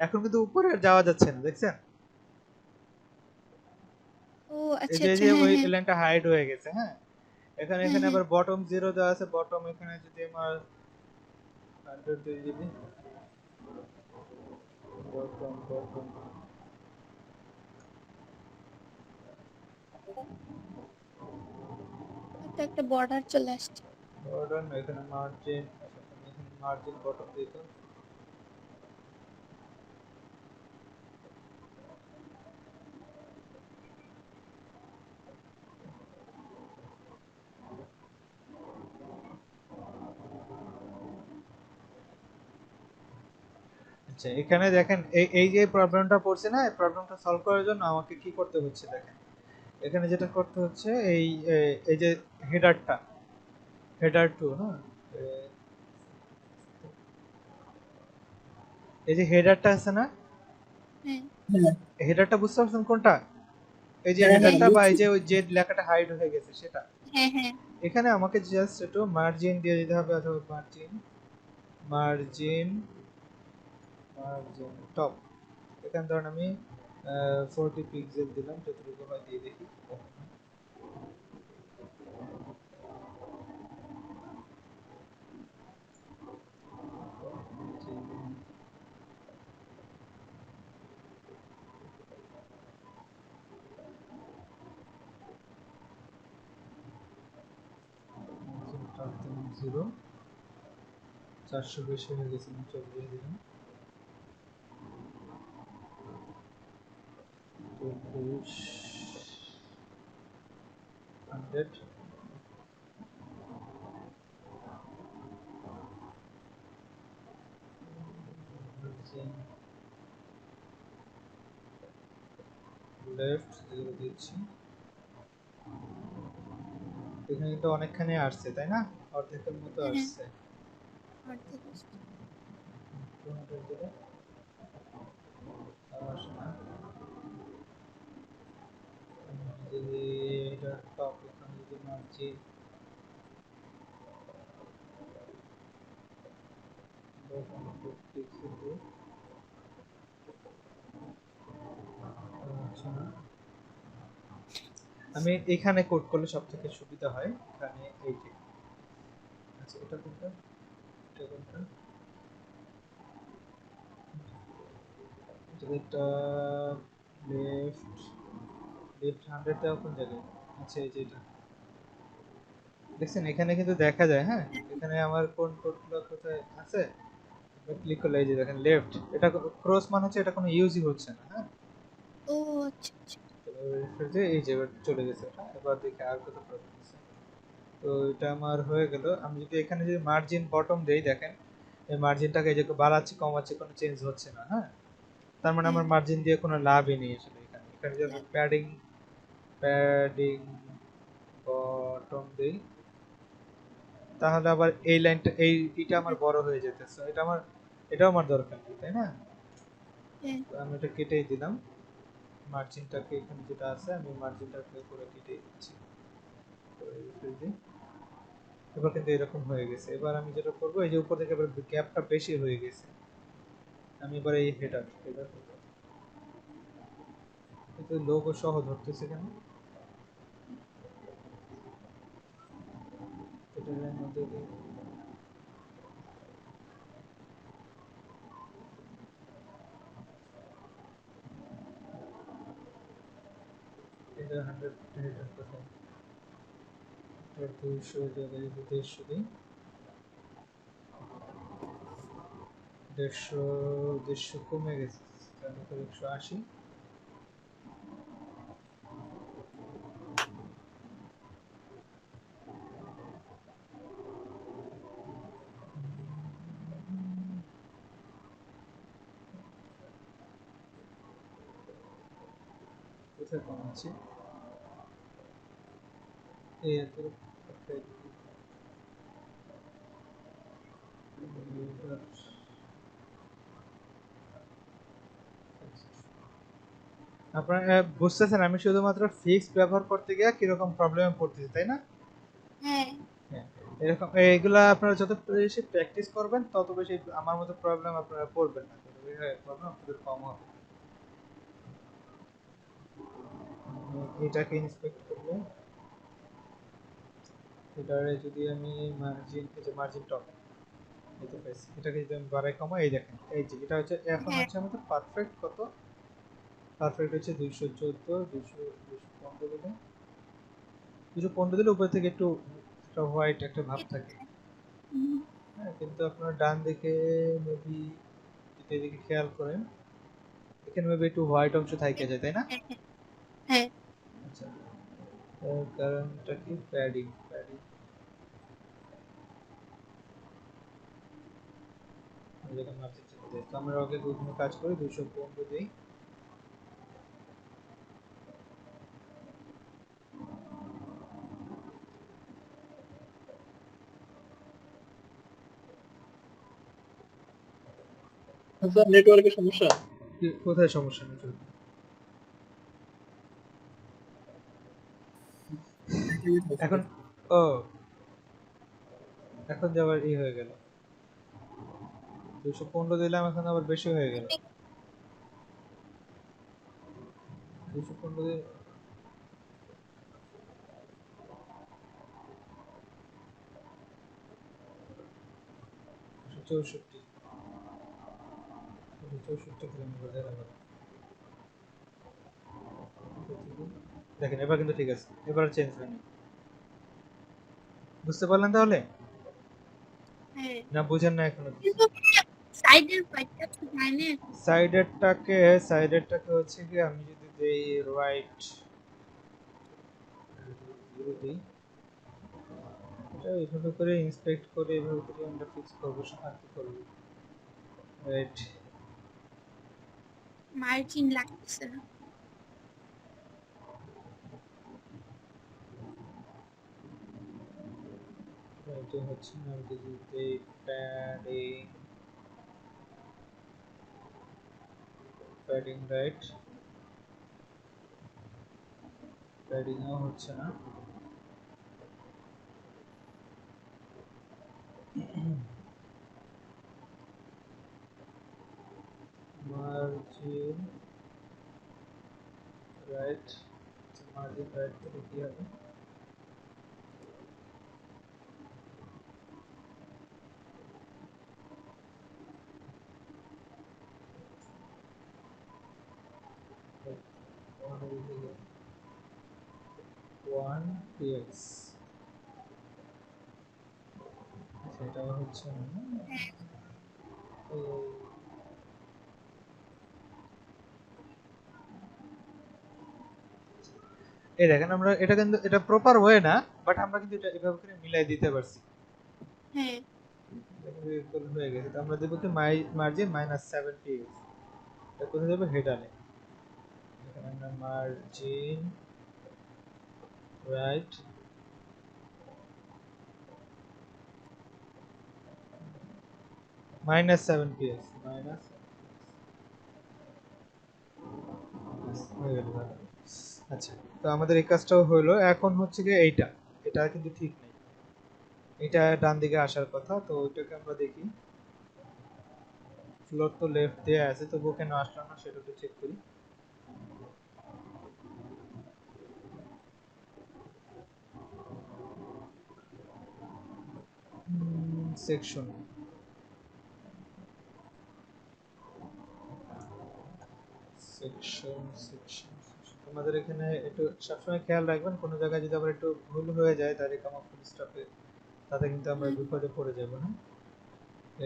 এখন কিন্তু উপরে আর যাওয়া যাচ্ছে না, দেখছেন? ও এই আচ্ছা যে আচ্ছা, যে হ্যাঁ ওই হ্যাঁ লাইনটা হাইড হয়ে গেছে, হ্যাঁ। এখানে হ্যাঁ এখানে হ্যাঁ। আবার বটম 0 দেওয়া আছে, বটম এখানে যদি আমার 100 দিয়ে দিবি, বটম বটম তো একটা বর্ডার চলে আসছে। বর্ডার না, এখানে মার্জিন, এখানে মার্জিন বটম দিতে। আচ্ছা, এখানে দেখেন এই এই যে প্রবলেমটা পড়ছে না, এই প্রবলেমটা সলভ করার জন্য আমাকে কি করতে হচ্ছে দেখেন। এখানে যেটা করতে হচ্ছে এই এই যে হেডারটা, হেডার টু, হ্যাঁ, এই যে হেডারটা আছে না, হ্যাঁ হ্যাঁ হেডারটা বুঝতে পারছেন কোনটা? এই যে হ্যাঁ হ্যাঁ, হেডারটা বা এই বুঝছি। যে ওই যে লেখাটা হাইড হয়ে গেছে সেটা। হ্যাঁ হ্যাঁ। এখানে আমাকে জাস্ট একটু মার্জিন দিয়ে দিতে হবে, অথবা মার্জিন, মার্জিন, মার্জিন টপ। এখানে ধরেন আমি 40 পিক্সেল দিলাম, যতটুকু হয় দিয়ে দেখি। জিরো, 400 বেশি হয়ে গেছে, 40 দিলাম, 40, 100, লেফট দিচ্ছি। এখানে কিন্তু অনেকখানি আসছে, তাই না? অর্ধেকের মতো হ্যাঁ হ্যাঁ, আসছে। অর্ধেক আসছে। 200 দিলে তাও আসে না। যদি এটা টপ, এখানে যদি মার্জি পিক্সেল দিই, তাও হচ্ছে না। আমি এখানে কোড করলে সব থেকে সুবিধা হয়, এখানে এই যে, আচ্ছা এটা কোনটা, এটা কোনটা, এটা লেফট, লেফট 100 দেওয়া কোন জায়গায়? আচ্ছা এই যে এটা, দেখছেন এখানে কিন্তু দেখা যায়, হ্যাঁ, এখানে আমার কোন কোডগুলো কোথায় আছে। ক্লিক করলে এই যে দেখেন লেফট, এটা ক্রস মানে হচ্ছে এটা কোনো ইউজই হচ্ছে না, হ্যাঁ। ও আচ্ছা আচ্ছা। রিফ্রেশ দিয়ে এই যে এবার চলে গেছে এটা। এবার দেখি আর কত প্রবলেম আছে। তো এটা আমার হয়ে গেল। আমি যদি এখানে যদি মার্জিন বটম দেই, দেখেন এই মার্জিনটাকে এই যে বাড়াচ্ছি কমাচ্ছি কোনো চেঞ্জ হচ্ছে না, হ্যাঁ। তার মানে হ্যাঁ আমার মার্জিন দিয়ে কোনো লাভই নেই আসলে। এখানে এখানে যদি লাভ। প্যাডিং, প্যাডিং বটম দেই, তাহলে আবার এই লাইনটা এই এটা আমার বড় হয়ে যেতেছে, এটা আমার, এটাও আমার দরকার নেই, তাই না? হ্যাঁ তো আমি এটা কেটেই দিলাম, মার্জিনটাকে এখানে যেটা আছে আমি মার্জিনটাকে পুরো কেটে দিচ্ছি। তো এই রিফ্রেশ দিই, এবার কিন্তু এরকম হয়ে গেছে। এবার আমি যেটা করবো, এই যে উপর থেকে এবার গ্যাপটা বেশি হয়ে গেছে, আমি এবার এই হেডার হেডার কিন্তু লোগো সহ ধরতেছে কেন? হেডারের মধ্যে দিয়ে হেডার 100, হেডার কোথায়? এটা 200 জায়গায় যদি 150 দিই, 150 কমে গেছে, তাহলে তো 180। কোথায় কমাচ্ছি? এই এত আপনারা বুঝতেছেন আমি শুধুমাত্র ফিক্স ব্যবহার করতে গিয়ে কিরকম প্রবলেমে পড়তেছি, তাই না? হ্যাঁ। হ্যাঁ, এরকম এইগুলা আপনারা যত বেশি প্র্যাকটিস করবেন তত বেশি আমার মতো প্রবলেম আপনারা পড়বেন না, তত বেশি প্রবলেম আপনাদের কম হবে। এটাকে ইন্সপেক্ট করলে এটারে যদি আমি মার্জিন, এই যে মার্জিন টপ এটা পাইছি, এটাকে যদি আমি বাড়াই কমাই, এই দেখেন এই যে এটা হচ্ছে এখন হ্যাঁ হচ্ছে আমাদের পারফেক্ট কত, পারফেক্ট হচ্ছে 214, 215 দিলে, 215 দিলে উপর থেকে একটু একটা হোয়াইট একটা ভাব থাকে। হুম, হ্যাঁ, কিন্তু আপনার ডান দিকে মেবি যদি এদিকে খেয়াল করেন, এখানে মেবি একটু হোয়াইট অংশ থাকে যায়, তাই না? হ্যাঁ হ্যাঁ হ্যাঁ। আচ্ছা, এর কারণটা কি? প্যাডিং, প্যাডিং যেটা মার্জিন চেপে দেয়, তো আমরা ওকে দুদিন কাজ করি 215 দিই। স্যার নেটওয়ার্কের সমস্যা। কোথায় সমস্যা নেই? এখন ও এখন যে আবার ই হয়ে গেল, 215 দিলাম, এখন আবার বেশি হয়ে গেল। 215 দিলে 64, 64 দিলাম বোধহয় আবার। দেখেন এবার কিন্তু ঠিক আছে, এবার চেঞ্জ হয়নি। বুঝতে পারলেন তাহলে, হ্যাঁ না বুঝেন না এখনো? কিন্তু সাইডের হোয়াইটটা তো যায় না। সাইডেরটাকে হচ্ছে কি আমি যদি দেই রাইট, দিই এটা এইভাবে করে ইন্সপেক্ট করে এইভাবে করে আমরা ফিক্স করবো, আর কি করবো, রাইট। মার্জিন লাগতেছে না। এটা হচ্ছে না, আমি যদি দেই প্যাডিং, প্যাডিং রাইট, প্যাডিংও হচ্ছে না। মার্জিন রাইট, মার্জিন রাইট থেকে কি হবে? ওয়ান px, সেটা হচ্ছে না। তো এই দেখেন আমরা এটা কিন্তু এটা প্রপার ওয়ে না, বাট আমরা কিন্তু এটা এভাবে করে মিলাই দিতে পারছি। হ্যাঁ দেখেন equal হয়ে গেছে, তো আমরা দেব কি মার্জিন -7px, এটা কোথায় যাবে? হেডারে। এখানে আমরা মার্জিন রাইট -7px, মাইনাস হয়ে গেল। আচ্ছা, তো আমাদের এই কাজটাও হলো। এখন হচ্ছে কি এইটা, এটা কিন্তু ঠিক নেই, এটা ডান দিকে আসার কথা, তো ওইটাকে আমরা দেখি। ফ্লোর তো লেফট দিয়ে আছে, তবু কেন আসলো না সেটা একটু চেক করি। সেকশন, সেকশন তোমাদের এখানে একটু সবসময় খেয়াল রাখবেন, কোনো জায়গায় যদি আবার একটু ভুল হয়ে যায় তাহলে কমা ফুল স্টপে, তাতে কিন্তু আমরা হুম, বিপদে পড়ে যাব। হ্যাঁ,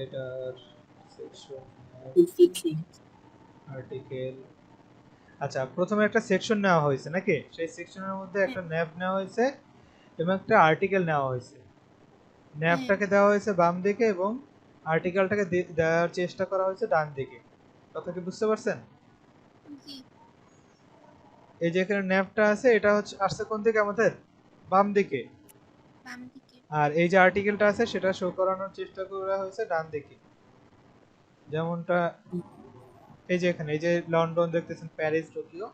এটার সেকশন, আর্টিকেল। আচ্ছা, প্রথমে একটা সেকশন নেওয়া হয়েছে নাকি, সেই সেকশনের মধ্যে হ্যাঁ একটা ন্যাব নেওয়া হয়েছে এবং একটা আর্টিকেল নেওয়া হয়েছে। হ্যাঁ ন্যাবটাকে দেওয়া হয়েছে বাম দিকে এবং আর্টিকেলটাকে দেওয়ার চেষ্টা করা হয়েছে ডান দিকে। কথা কি বুঝতে পারছেন? জি এই যে এখানে ন্যাবটা আছে, এটা হচ্ছে আসছে কোন দিকে? আমাদের বাম দিকে। বাম দিকে। আর এই যে আর্টিকেলটা আছে সেটা শো করানোর চেষ্টা করা হয়েছে ডান দিকে, যেমনটা এই যে এখানে এই যে লন্ডন দেখতেছেন, প্যারিস, টোকিও,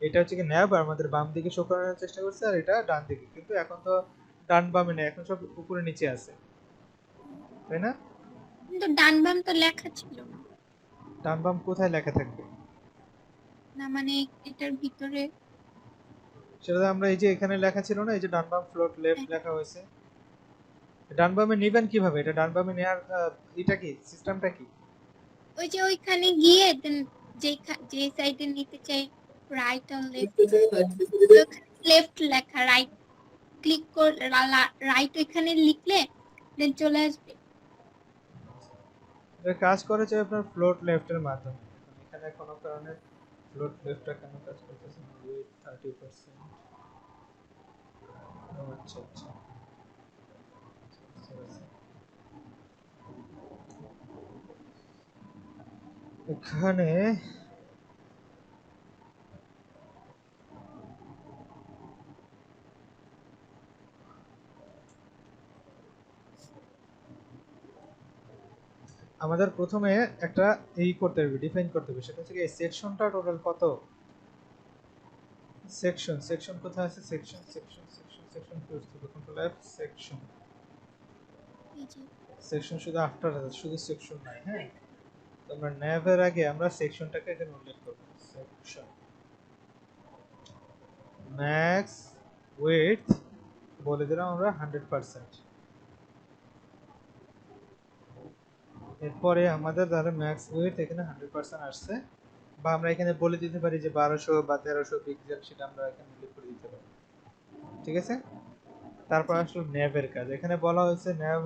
এটা হচ্ছে কি ন্যাব, আর আমাদের বাম দিকে শো করানোর চেষ্টা করছে, আর এটা ডান দিকে। কিন্তু এখন তো ডান বামে নেই, এখন সব উপরে নিচে আছে, তাই না? কিন্তু ডান বাম তো লেখা ছিল না। ডান বাম কোথায় লেখা থাকবে? না মানে এটার ভিতরে। সেটা তো আমরা এই যে এখানে লেখা ছিল না, এই যে ডান বাম ফ্লোট লেফট হ্যাঁ, লেখা হয়েছে। ডান বামে নিবেন কিভাবে? এটা ডান বামে নেওয়ার এটা কি সিস্টেমটা কি? ওই যে ওইখানে গিয়ে দেন যে সাইডে নিতে চাই, রাইট আর লেফট, লেফট লেখা, রাইট ক্লিক করে রাইট ওইখানে লিখলে দেন চলে আসবে। এটা কাজ করেছে আপনার ফ্লোট লেফটের মাধ্যমে। এখানে কোনো কারণে ফ্লোট লেফটটা কেন কাজ করতেছে না? উইথ 30%। আচ্ছা আচ্ছা, বুঝতে পারছি। এখানে আমাদের প্রথমে একটা করতে হবে, ডিফাইন করতে হবে, সেটা হচ্ছে এই সেকশনটা টোটাল কত। সেকশন কোথায় আছে? Section close to control F, এই যে সেকশন শুধু আফটার আছে, শুধু সেকশন নাই। হ্যাঁ, তো আমরা ন্যাভের আগে আমরা সেকশনটাকে এখানে উল্লেখ করব। সেকশন ম্যাক্স উইডথ বলে দিলাম আমরা 100%। এরপরে আমাদের ধরো ম্যাক্স উইডথ এখানে 100% আসছে, বা আমরা এখানে বলে দিতে পারি যে 1200 বা 1300 পিক্সেল, সেটা আমরা এখানে উল্লেখ করে দিতে পারি। ঠিক আছে, তারপর আসলে ন্যাভের কাজ। এখানে বলা হয়েছে ন্যাভ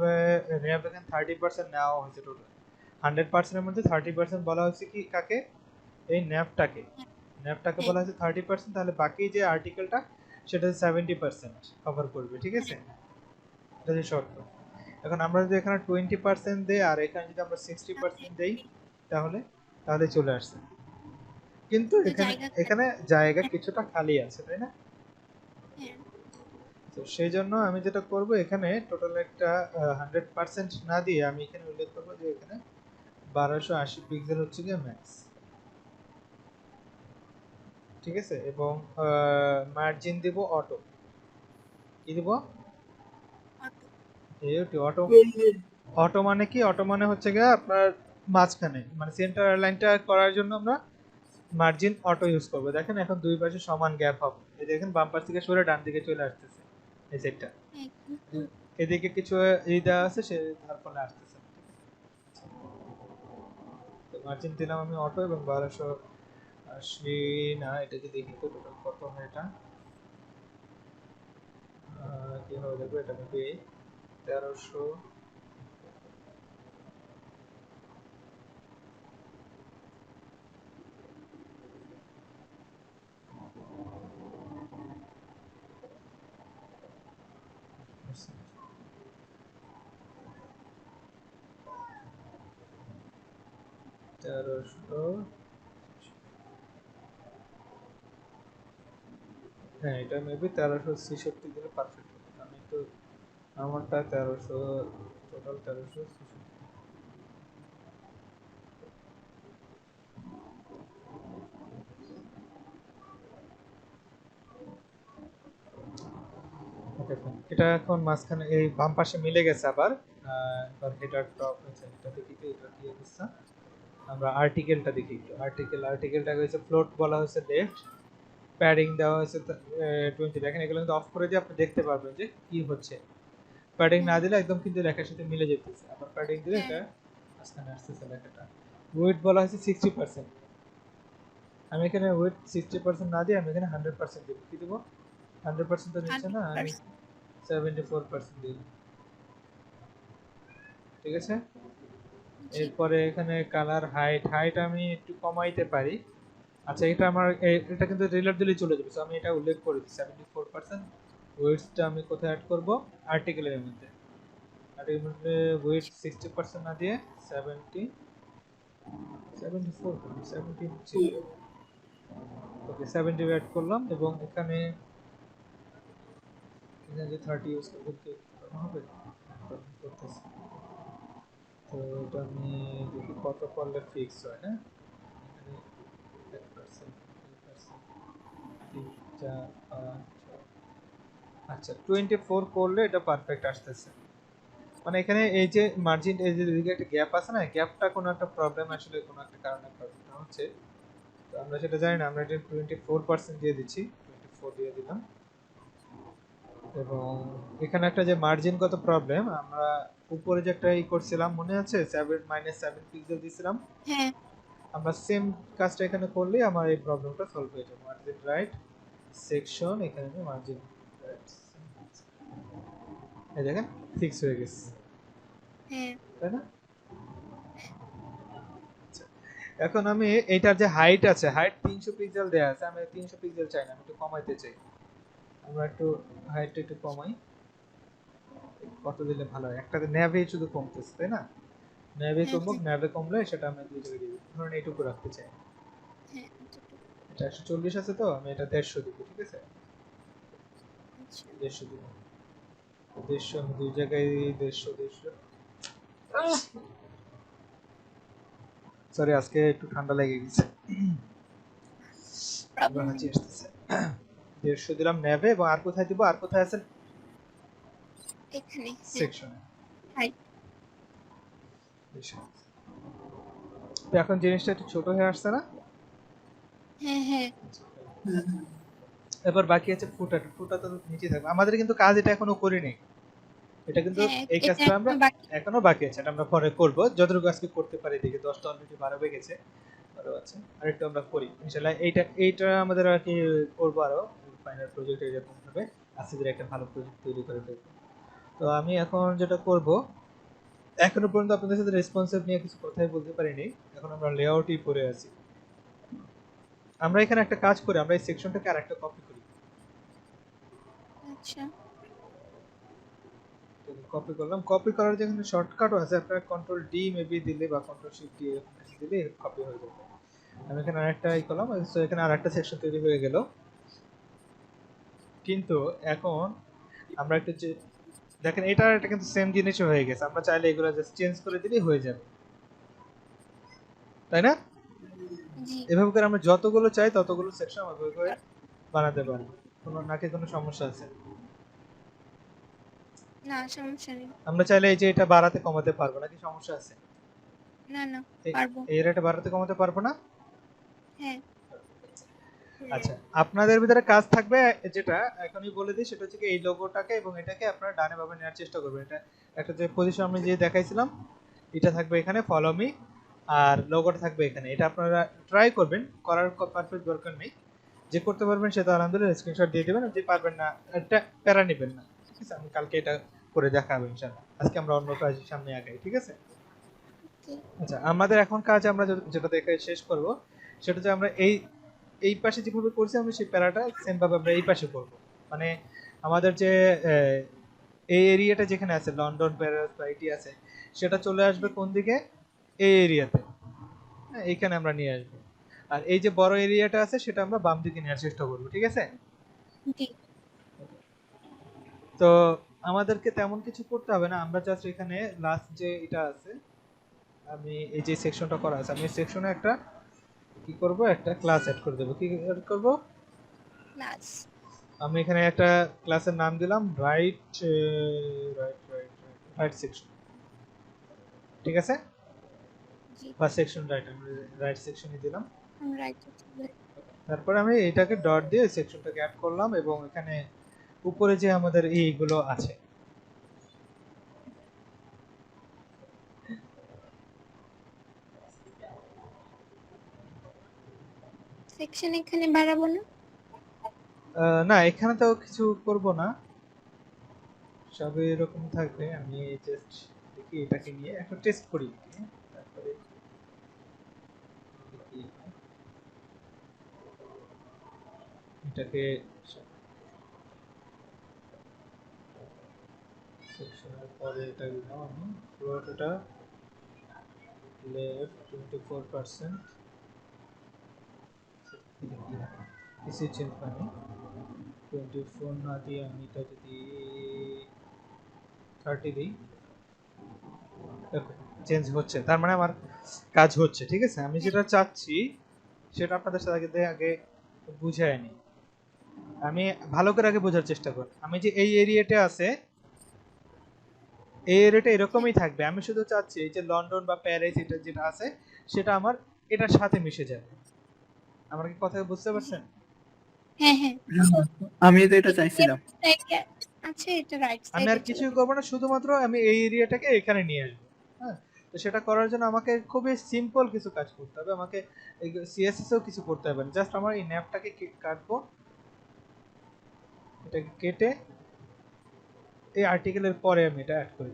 এখানে 30% নেওয়া হয়েছে টোটাল। 100% এর মধ্যে 30% বলা হয়েছে কি কাকে? এই ন্যাভটাকে। ন্যাভটাকে হ্যাঁ বলা হয়েছে 30%, তাহলে বাকি যে আর্টিকেলটা সেটা 70% কভার করবে। ঠিক আছে, এটা হচ্ছে শর্ত। এখন আমরা যদি এখানে 20% দেই আর এখানে যদি আমরা 60% দেই, তাহলে তাহলে চলে আসছে। কিন্তু তো এখানে জায়গা এখানে জায়গা কিছুটা খালি আছে, তাই না? হ্যাঁ তো সেই জন্য আমি যেটা করব, এখানে টোটাল একটা 100% না দিয়ে আমি এখানে উল্লেখ করবো যে এখানে 1280 পিক্সেল হচ্ছে গিয়ে ম্যাক্স। ঠিক আছে, এবং মার্জিন দিব অটো। কি দিব? অটো। অটো। অটো মানে কি? অটো মানে হচ্ছে গিয়ে আপনার মাঝখানে, মানে সেন্টার লাইনটা করার জন্য আমরা মার্জিন অটো ইউজ করবো। দেখেন এখন দুই পাশে সমান গ্যাপ হবে, এই দেখেন বাম পাশ থেকে সরে ডান দিকে চলে আসতেছে এই সেটটা। হ্যাঁ কিন্তু এদিকে কিছু দেওয়া আছে, সে তার ফলে আসতেছে না। তো মার্জিন দিলাম আমি অটো, এবং 1280 না, এটাকে দেখি তো টোটাল কত হয় এটা। কিভাবে দেখবো এটা? মেবি 1300। তেরোশো, হ্যাঁ এটা মেবি 1366 দিলে পারফেক্ট হবে। আমি তো আমারটা 1300, টোটাল 1366। দেখুন এটা এখন মাঝখানে এই বাম পাশে মিলে গেছে আবার। এবার হেডার টপ হয়েছে, এটা দেখি তো এটা কি অবস্থা। আমরা আর্টিকেলটা দেখি একটু। আর্টিকেলটাকে হচ্ছে ফ্লোট বলা হয়েছে লেফট, প্যাডিং দেওয়া হয়েছে 20। দেখেন এগুলো কিন্তু অফ করে দিয়ে আপনি দেখতে পারবেন যে কি হচ্ছে। প্যাডিং না হ্যাঁ দিলে একদম কিন্তু লেখার সাথে মিলে যেতেছে, আবার প্যাডিং দিলে হ্যাঁ এটা মাঝখানে আসতেছে লেখাটা। ওয়েট বলা হয়েছে 60%, আমি এখানে ওয়েট 60% না দিয়ে আমি এখানে 100% দেবো। কি দেবো? 100% তো নিচ্ছে না, আমি 100%। 74% দিই। ঠিক আছে, জি এরপরে এখানে কালার হাইট আমি একটু কমাইতে পারি। আচ্ছা, এটা আমার এটা কিন্তু রিলোড দিলেই চলে যাবে, সো আমি এটা উল্লেখ করে দিই 74%। ওয়েটসটা আমি কোথায় অ্যাড করব? আর্টিকেলের মধ্যে। আর্টিকেলের মধ্যে ওয়েট 60% না দিয়ে 74 করুন, 70 ছিল। ওকে, 70 অ্যাড করলাম, এবং এখানে এখানে যে 30 ইউজ করব কি হবে? করতেছি। তো এটা আমি দেখি কত করলে ফিক্স হয়। হ্যাঁ, এখানে 1%, 2%, 3, 4, 5, 6, আচ্ছা 24 করলে এটা পারফেক্ট আসতেছে, মানে এখানে এই যে মার্জিন, এই যে দিকে একটা গ্যাপ আছে না, গ্যাপটা কোনো একটা প্রবলেম, আসলে কোনো একটা কারণে প্রবলেম হচ্ছে। তো আমরা সেটা জানি না, আমরা এটা 24% দিয়ে দিচ্ছি, 24 দিয়ে দিলাম। এবং এখানে একটা যে মার্জিনগত প্রবলেম, আমরা উপরে যে একটা ই করছিলাম মনে আছে, 7 পিক্সেল দিয়েছিলাম, হ্যাঁ আমরা সেম কাজটা এখানে করলেই আমার এই প্রবলেমটা সলভ হয়ে যাবে। মার্জিন রাইট সেকশন, এখানে মার্জিন রাইট, এই দেখেন ফিক্স হয়ে গেছে, হ্যাঁ তাই না? এখন আমি এইটার যে হাইট আছে, হাইট 300 পিক্সেল দেয়া আছে, আমি 300 পিক্সেল চাই না, আমি একটু কমাইতে চাই। আমরা একটু হাইটটা একটু কমাই, কত দিলে ভালো হয়? একটাতে ন্যাভে শুধু কমতেছে, তাই না? ন্যাভে হ্যাঁ কমুক, ন্যাভে কমলে সেটা আমি দুই জায়গায় দিব, ধরুন এইটুকু রাখতে চাই। হ্যাঁ এটা 140 আছে, তো আমি এটা 150 দিব, ঠিক আছে? আচ্ছা 150 দিব, 150 আমি দুই জায়গায় 150। সরি, আজকে একটু ঠান্ডা লেগে গেছে, আবার হাঁচি আসতেছে। 150 দিলাম ন্যাভে, এবং আর কোথায় দিব? আর কোথায় আছে? এখানে সেকশনে। হাইট। তো এখন জিনিসটা একটু ছোট হয়ে আসছে না? হ্যাঁ হ্যাঁ এবার বাকি আছে ফুটা, ফুটা তো নিচে থাকবে। আমাদের কিন্তু কাজ এটা এখনো করিনি, এটা কিন্তু হ্যাঁ এই এটা কাজটা আমরা এখনো বাকি। এখনো বাকি আছে, এটা আমরা পরে করব যতটুকু আজকে করতে পারি। দেখি 10টা অলরেডি 12 হয়ে গেছে, আরো আছে, আরেকটু আমরা করি ইনশাআল্লাহ। এইটা আমাদের আর কি করব, আরো ফাইনাল প্রজেক্ট এরকম ভাবে আজকে একটা ভালো প্রজেক্ট তৈরি করে দেব। তো আমি এখন যেটা করব, এখনো পর্যন্ত আপনাদের সাথে রেসপন্সিভ নিয়ে কিছু কথাই বলতে পারিনি, এখন আমরা লেআউটই পড়ে আছি। আমরা এখানে একটা কাজ করি, আমরা এই সেকশনটাকে আরেকটা কপি করি। আচ্ছা কপি করলাম, কপি করার যে এখানে শর্টকাটও আছে, আপনারা কন্ট্রোল ডি মেবি দিলে বা কন্ট্রোল শিফট ডি দিলে কপি হয়ে যাবে। আমি এখানে আরেকটা ই করলাম, সো এখানে আরেকটা সেকশন তৈরি হয়ে গেল। কিন্তু এখন আমরা একটু দেখেন, এটা কিন্তু সেম জিনিসই হয়ে গেছে, আমরা চাইলে এগুলো জাস্ট চেঞ্জ করে দিলেই হয়ে যাবে, তাই না? জি এভাবে করে আমরা যতগুলো চাই ততগুলো সেকশন ওইভাবে করে বানাতে পারি। কোনো নাকি কোনো সমস্যা আছে? না সমস্যা নেই। আমরা চাইলে এই যে এটা বাড়াতে কমাতে পারবো, নাকি সমস্যা আছে? না না পারবো। এই এটা বাড়াতে কমাতে পারবো না? হ্যাঁ আচ্ছা, আপনাদের ভিতরে কাজ থাকবে যেটা এখনই বলে দিই, সেটা হচ্ছে কি এই লোগোটাকে এবং এটাকে আপনারা ডানে বামে নেওয়ার চেষ্টা করবেন। এটা একটা যে পজিশন আমি যে দেখাইছিলাম, এটা থাকবে এখানে ফলো মি, আর লোগোটা থাকবে এখানে। এটা আপনারা ট্রাই করবেন, করার পারফেক্ট দরকার নেই। যে করতে পারবেন সে তো আলহামদুলিল্লাহ স্ক্রিনশট দিয়ে দেবেন, যে পারবেন না এটা প্যারা নেবেন না, ঠিক আছে? আমি কালকে এটা করে দেখাবো ইনশাআল্লাহ। আজকে আমরা অন্য কাজের সামনে আগাই, ঠিক আছে? আচ্ছা, আমাদের এখন কাজ আমরা যেটা দেখে শেষ করব, সেটা হচ্ছে আমরা এই পাশে যেভাবে করছি আমরা সেই প্যারাটা সেম ভাবে আমরা এই পাশে করব। মানে আমাদের যে এই এরিয়াটা যেখানে আছে লন্ডন প্যারিস বা এটি আছে, সেটা চলে আসবে কোন দিকে? এই এরিয়াতে, হ্যাঁ এইখানে আমরা নিয়ে আসব। আর এই যে বড় এরিয়াটা আছে সেটা আমরা বাম দিকে নেওয়ার চেষ্টা করব, ঠিক আছে? জি তো আমাদেরকে তেমন কিছু করতে হবে না, আমরা জাস্ট এখানে লাস্ট যে এটা আছে, আমি এই যে সেকশনটা করা আছে, আমি সেকশনে একটা কি করব, একটা ক্লাস এড করে দেব। কি এড করব? ক্লাস। আমি এখানে একটা ক্লাসের নাম দিলাম রাইট রাইট সেকশন, ঠিক আছে? জি বা সেকশন রাইট, আমি রাইট সেকশনই দিলাম। আমরা তারপর আমি এটাকে ডট দিয়ে সেকশনটাকে অ্যাড করলাম, এবং এখানে উপরে যে আমাদের এইগুলো আছে, সেকশন এখানে বাড়াবো না। না এখানে তো কিছু করব না, সব এরকম থাকবে। আমি জাস্ট দেখি এটাকে নিয়ে একটা টেস্ট করি, তারপরে দেখি এটাকে সেকশনের পরে এটা দিলাম আমি পুরোটা লেফট 24%, কিছু চেঞ্জ মানে 24 না দিয়ে আমি এটা যদি 30 দিই, দেখো চেঞ্জ হচ্ছে, তার মানে আমার কাজ হচ্ছে, ঠিক আছে? আমি যেটা চাচ্ছি সেটা আপনাদের সাথে আগে বুঝায় নি। আমি ভালো করে আগে বোঝার চেষ্টা করুন। আমি যে এই এরিয়াটা আছে, এই এরিয়াটা এরকমই থাকবে। আমি শুধু চাচ্ছি এই যে লন্ডন বা প্যারিস এটা যেটা আছে সেটা আমার এটার সাথে মিশে যাবে। আমার কি কথা বুঝতে পারছেন? হ্যাঁ হ্যাঁ, হ্যাঁ, আমি তো এটা এটা চাইছিলাম। লেফট সাইডে আছে, এটা রাইট আমি সাইডে আর চলে কিছুই যাবে। করবো না, শুধুমাত্র আমি এই এরিয়াটাকে এখানে নিয়ে আসবো। হ্যাঁ, তো সেটা করার জন্য আমাকে খুবই সিম্পল কিছু কাজ করতে হবে। আমাকে সিএসএস এও কিছু করতে হবে না, জাস্ট আমার এই ন্যাপটাকে কাটবো, এটাকে কেটে এই আর্টিকেলের পরে আমি এটা অ্যাড করি।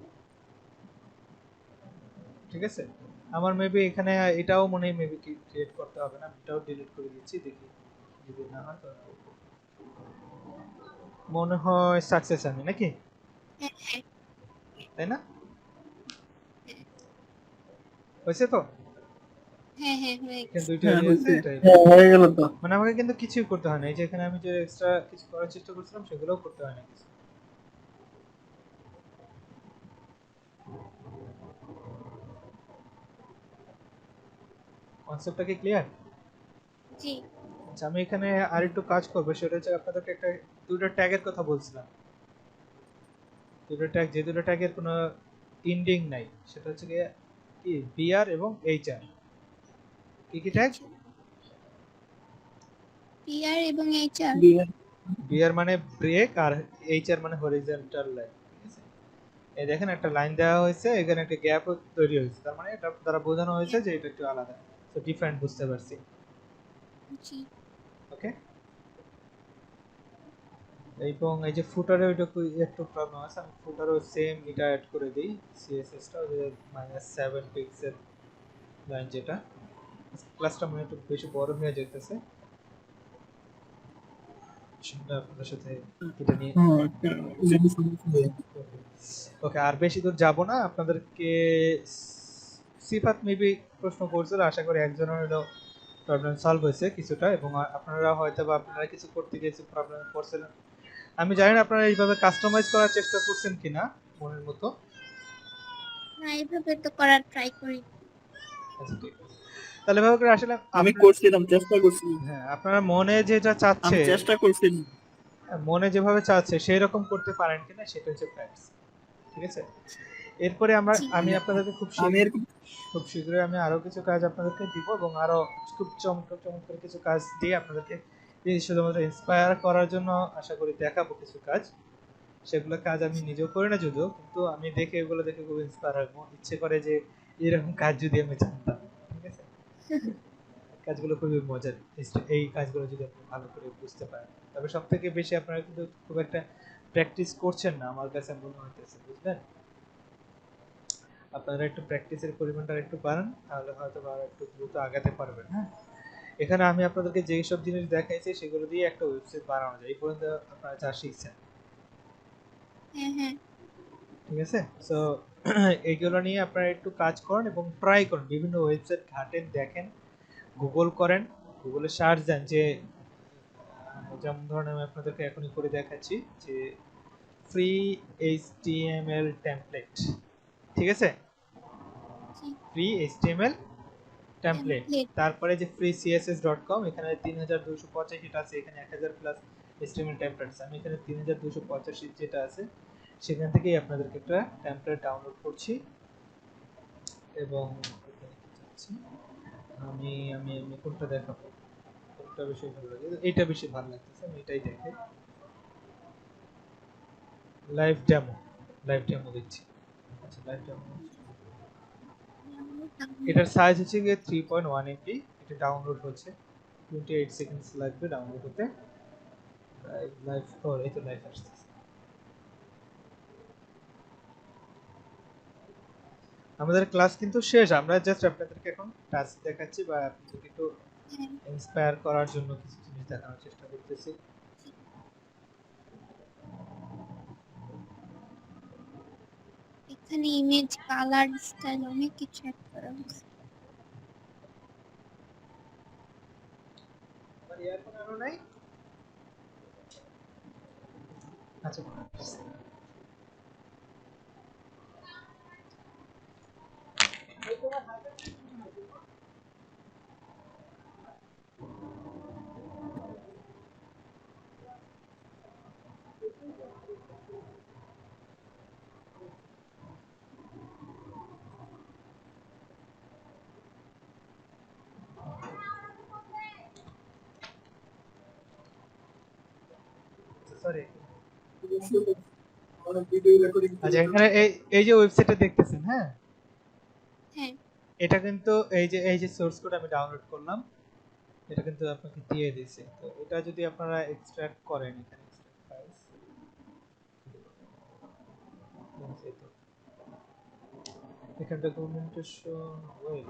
ঠিক আছে, আমার মেবি এখানে এটাও মনে হয় মেবি ক্রিয়েট করতে হবে না, এটাও ডিলিট করে দিচ্ছি, দেখি যদি না হয় তো মনে হয় সাকসেস আমি নাকি, হ্যাঁ হ্যাঁ তাই না? হয়েছে তো? হ্যাঁ হ্যাঁ, হয়ে এখানে গেছে। দুইটা হ্যাঁ এরিয়া আছে, হয়েছে। এটা এটা। হ্যাঁ হয়ে গেল তো। মানে আমাকে কিন্তু কিছুই করতে হয় না, এই যে এখানে আমি যে এক্সট্রা কিছু করার চেষ্টা করছিলাম সেগুলোও করতে হয় না কিছু। কনসেপ্টটা কি ক্লিয়ার? জি আচ্ছা, আমি এখানে আরেকটু কাজ করবো, সেটা হচ্ছে আপনাদেরকে একটা দুটো ট্যাগের কথা বলছিলাম। দুটো ট্যাগ, যে দুটো ট্যাগের কোনো এন্ডিং নাই, সেটা হচ্ছে কি বিআর এবং এইচআর। কি কি ট্যাগ? আচ্ছা, পিআর এবং এইচআর। বিআর মানে ব্রেক আর এইচআর মানে হরিজন্টাল লাইন। ঠিক আছে, এই দেখেন একটা লাইন দেওয়া হয়েছে, এখানে একটা গ্যাপ তৈরি হয়েছে, তার মানে এটা দ্বারা বোঝানো হয়েছে যে এটা একটু আলাদা, তো ডিফারেন্ট বুঝতে পারছি। জি ওকে, এবং এই যে ফুটারে ওইটা একটু প্রবলেম আছে, আমি ফুটারও সেম এটা অ্যাড করে দিই, সিএসএস টা যে -7 পিক্সেল লাইন, যেটা ক্লাসটা মানে একটু বেশি বড় হয়ে যেতেছে, সেটা আপনাদের সাথে এটা নিয়ে। হ্যাঁ, যদি সমস্যা হয়। ওকে, আর বেশি দূর যাব না। আপনাদেরকে সিফাত মেবি প্রশ্ন করছিল, আশা করি একজনের হলো প্রবলেম সলভ হয়েছে কিছুটা, এবং আপনারা হয়তো বা আপনারা কিছু করতে গিয়ে কিছু প্রবলেম পড়ছিলেন। আমি জানি না আপনারা এইভাবে কাস্টমাইজ করার চেষ্টা করছেন কিনা মনের মতো। না, এইভাবে তো করার ট্রাই করি। আচ্ছা ঠিক আছে, তাহলে এভাবে করে আসলে আমি আপনার, করছিলাম, চেষ্টা করছিলাম। হ্যাঁ আপনারা মনে যেটা আমি চাচ্ছে, চেষ্টা করছিলাম। মনে যেভাবে চাচ্ছে সেই রকম করতে পারেন কিনা সেটা হচ্ছে প্র্যাকটিস। ঠিক আছে, এরপরে জি আমি মানে আপনাদেরকে আমি এরকম খুব শীঘ্রই আমি আরো কিছু কাজ আপনাদেরকে দিব, এবং আরো খুব চমৎকার চমৎকার কিছু কাজ দিয়ে আপনাদেরকে এই শুধুমাত্র ইন্সপায়ার করার জন্য আশা করি দেখাবো কিছু কাজ। সেগুলো কাজ আমি নিজেও করি না যদিও, কিন্তু আমি দেখে এগুলো দেখে খুব ইন্সপায়ার হবো, ইচ্ছে করে যে এরকম কাজ যদি আমি জানতাম। ঠিক আছে, কাজগুলো খুবই মজার, এই কাজগুলো যদি আপনি ভালো করে বুঝতে পারেন। তবে সব থেকে বেশি আপনারা কিন্তু খুব একটা প্র্যাকটিস করছেন না আমার কাছে মনে হইতেছে, বুঝলেন? আপনারা একটু প্র্যাকটিসের পরিমাণটা একটু বাড়ান, তাহলে হয়তো বা আরো একটু দ্রুত আগাতে পারবেন। হ্যাঁ, এখানে আমি আপনাদেরকে যেই সব জিনিস দেখাইছি সেগুলো দিয়ে একটা ওয়েবসাইট বানানো যায়, এই পর্যন্ত আপনারা যা শিখছেন। হ্যাঁ হ্যাঁ ঠিক আছে, সো এইগুলো নিয়ে আপনারা একটু কাজ করেন এবং ট্রাই করেন, বিভিন্ন ওয়েবসাইট ঘাটেন, দেখেন, গুগল করেন, গুগলে সার্চ দেন যে যেমন ধরেন আমি আপনাদেরকে এখনই করে দেখাচ্ছি যে ফ্রি এইচটিএমএল টেমপ্লেট। ঠিক আছে, জি, ফ্রি এইচটিএমএল টেমপ্লেট, টেমপ্লেট। তারপরে যে free css.com, এখানে 3285 টা আছে, এখানে 1000 প্লাস HTML টেমপ্লেটস, আমি এখানে 3285 যেটা আছে সেখান থেকেই আপনাদেরকে একটা টেমপ্লেট ডাউনলোড করছি, এবং এখানে কি চাচ্ছি আমি আমি আমি কোনটা দেখাবো, কোনটা বেশি ভালো লাগে, এইটা বেশি ভালো লাগতেছে, আমি এটাই দেখাই। লাইভ ডেমো, লাইভ ডেমো দিচ্ছি। আচ্ছা, লাইভ ডেমো, এটার সাইজ হচ্ছে গিয়ে 3.1 এমবি, এটা ডাউনলোড হচ্ছে 28 সেকেন্ডস লাগবে ডাউনলোড হতে। লাইভ, ও এই তো লাইভ আসতেছে। আমাদের ক্লাস কিন্তু শেষ, আমরা জাস্ট আপনাদেরকে এখন টাস্ক দেখাচ্ছি বা আপনাদেরকে একটু হ্যাঁ, ইন্সপায়ার করার জন্য কিছু জিনিস দেখানোর চেষ্টা করতেছি। এখানে ইমেজ, কালার, স্টাইল অনেক কিছু অ্যাড করা হয়েছে। আমার ইয়ারফোন আনো নাই? আচ্ছা, সরি। অনেক ভিডিও রেকর্ডিং আচ্ছা, এখানে এই যে ওয়েবসাইটটা দেখতেছেন, হ্যাঁ, হ্যাঁ এটা কিন্তু এই যে সোর্স কোড আমি ডাউনলোড করলাম, এটা কিন্তু আপনাকে দিয়ে দিয়েছে। তো এটা যদি আপনারা এক্সট্রাক্ট করেন এখানে ফাইলস, এখানে ডকুমেন্টেশন ওয়েব,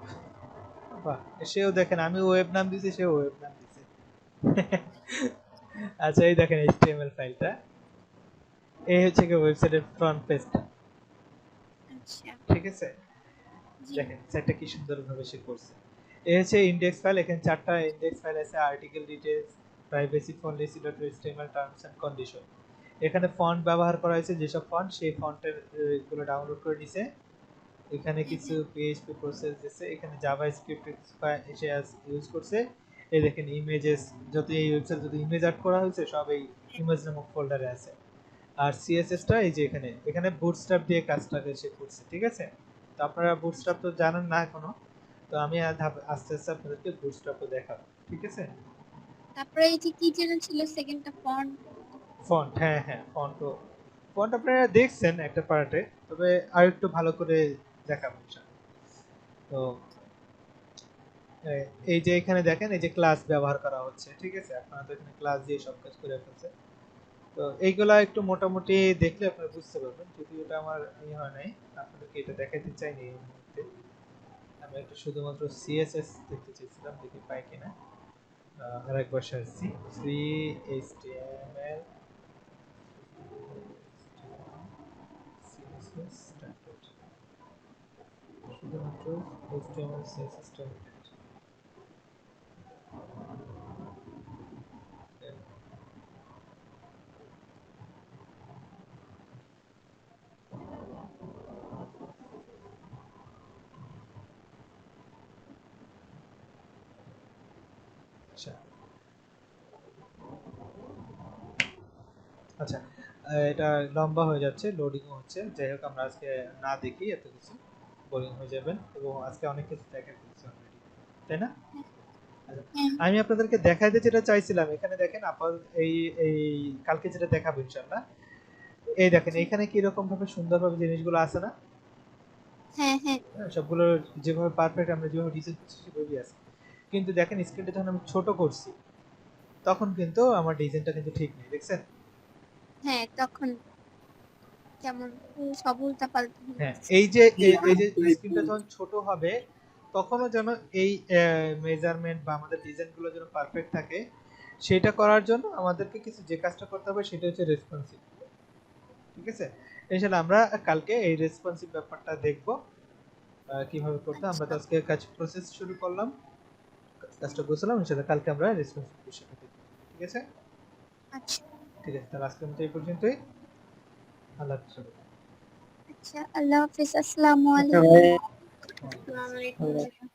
বাহ, সেও দেখেন আমি ওয়েব নাম দিয়েছি, সেও ওয়েব নাম দিয়েছে। আচ্ছা, এই দেখেন HTML ফাইলটা, এই হচ্ছে কি ওয়েবসাইটের ফ্রন্ট পেজটা, আচ্ছা ঠিক আছে। জি দেখেন সেটটা কি সুন্দরভাবে সে করছে। এই হচ্ছে ইনডেক্স ফাইল, এখানে 4টা ইনডেক্স ফাইল আছে, article details, privacy policy.html, terms and condition. এখানে ফন্ট ব্যবহার করা হয়েছে, যেসব ফন্ট সেই ফন্টের গুলো ডাউনলোড করে নিছে। এখানে কিছু PHP প্রসেস দিয়েছে, এখানে জাভাস্ক্রিপ্ট এসে ইউজ করছে। এই দেখেন ইমেজেস, যত এই ওয়েবসাইট যত ইমেজ অ্যাড করা হয়েছে সব এই ইমেজ নামক ফোল্ডারে আছে। আর সিএসএসটা এই যে এখানে বুটস্ট্র্যাপ দিয়ে কাজটাকে সে করছে, ঠিক আছে। তো আপনারা বুটস্ট্র্যাপ তো জানেন না এখনো, তো আমি আস্তে আস্তে আপনাদেরকে বুটস্ট্র্যাপও দেখাবো, ঠিক আছে। তারপরে এই যে কি যেন ছিল সেকেন্ডটা ফন্ট ফন্ট, হ্যাঁ হ্যাঁ, ফন্ট আপনারা দেখছেন একটা পার্টে, তবে আর একটু ভালো করে দেখাবো ইনশাআল্লাহ। তো এই যে এখানে দেখেন এই যে ক্লাস ব্যবহার করা হচ্ছে, ঠিক আছে। আপনারা তো এখানে ক্লাস দিয়ে সব কাজ করে ফেলছে। তো এইগুলা একটু মোটামুটি দেখলে আপনারা বুঝতে পারবেন, যদি এটা আমার হয় নাই, আপনাদেরকে এটা দেখাইতে চাইনি এই মুহূর্তে। আমি একটু শুধুমাত্র সিএসএস দেখতে চাইছিলাম, দেখি পাই কিনা। আরেকবার সার্চি CHTML CSS template, শুধুমাত্র HTML CSS template। আচ্ছা আচ্ছা, এটা লম্বা হয়ে যাচ্ছে, লোডিং হচ্ছে। যাই হোক, আমরা আজকে না দেখি এত কিছু, বোরিং হয়ে যাবেন, এবং আজকে অনেক কিছু দেখা ফেলছি অলরেডি, তাই না? আচ্ছা, হ্যাঁ আমি আপনাদেরকে দেখাইতে যেটা চাইছিলাম, এখানে দেখেন এই এই কালকে যেটা দেখাবো ইনশাআল্লাহ, এই দেখেন এখানে কি রকম ভাবে সুন্দরভাবে জিনিসগুলো আছে না? হ্যাঁ হ্যাঁ হ্যাঁ, সবগুলো যেভাবে পারফেক্ট আমরা যেভাবে ডিজাইন করছি সেভাবেই আছে। কিন্তু দেখেন স্ক্রিনটা যখন আমি ছোট করছি, তখন কিন্তু আমার ডিজাইনটা কিন্তু ঠিক নেই, দেখছেন? হ্যাঁ তখন কেমন সব উল্টা পাল্টা হয়ে হ্যাঁ, গেছে। এই যে স্ক্রিনটা যখন ছোট হবে, তখনও যেন এই মেজারমেন্ট বা আমাদের ডিজাইনগুলো যেন পারফেক্ট থাকে, সেটা করার জন্য আমাদেরকে কিছু যে কাজটা করতে হবে সেটা হচ্ছে রেসপন্সিভ, ঠিক আছে। ইনশাআল্লাহ আমরা কালকে এই রেসপন্সিভ ব্যাপারটা দেখব, কিভাবে করতে। আমরা তো আচ্ছা আজকে কাজ প্রসেস শুরু করলাম, কাজটা বুঝলাম, ইনশাআল্লাহ কালকে আমরা রেসপন্সিভ বিষয়টা দেখব, ঠিক আছে। আচ্ছা ঠিক আছে, তাহলে আজকের মতো এই পর্যন্তই। আল্লাহ হাফেজ। আচ্ছা আল্লাহ হাফিজ, আসসালামু আচ্ছা আলাইকুম। ভাই, আসসালামু আলাইকুম।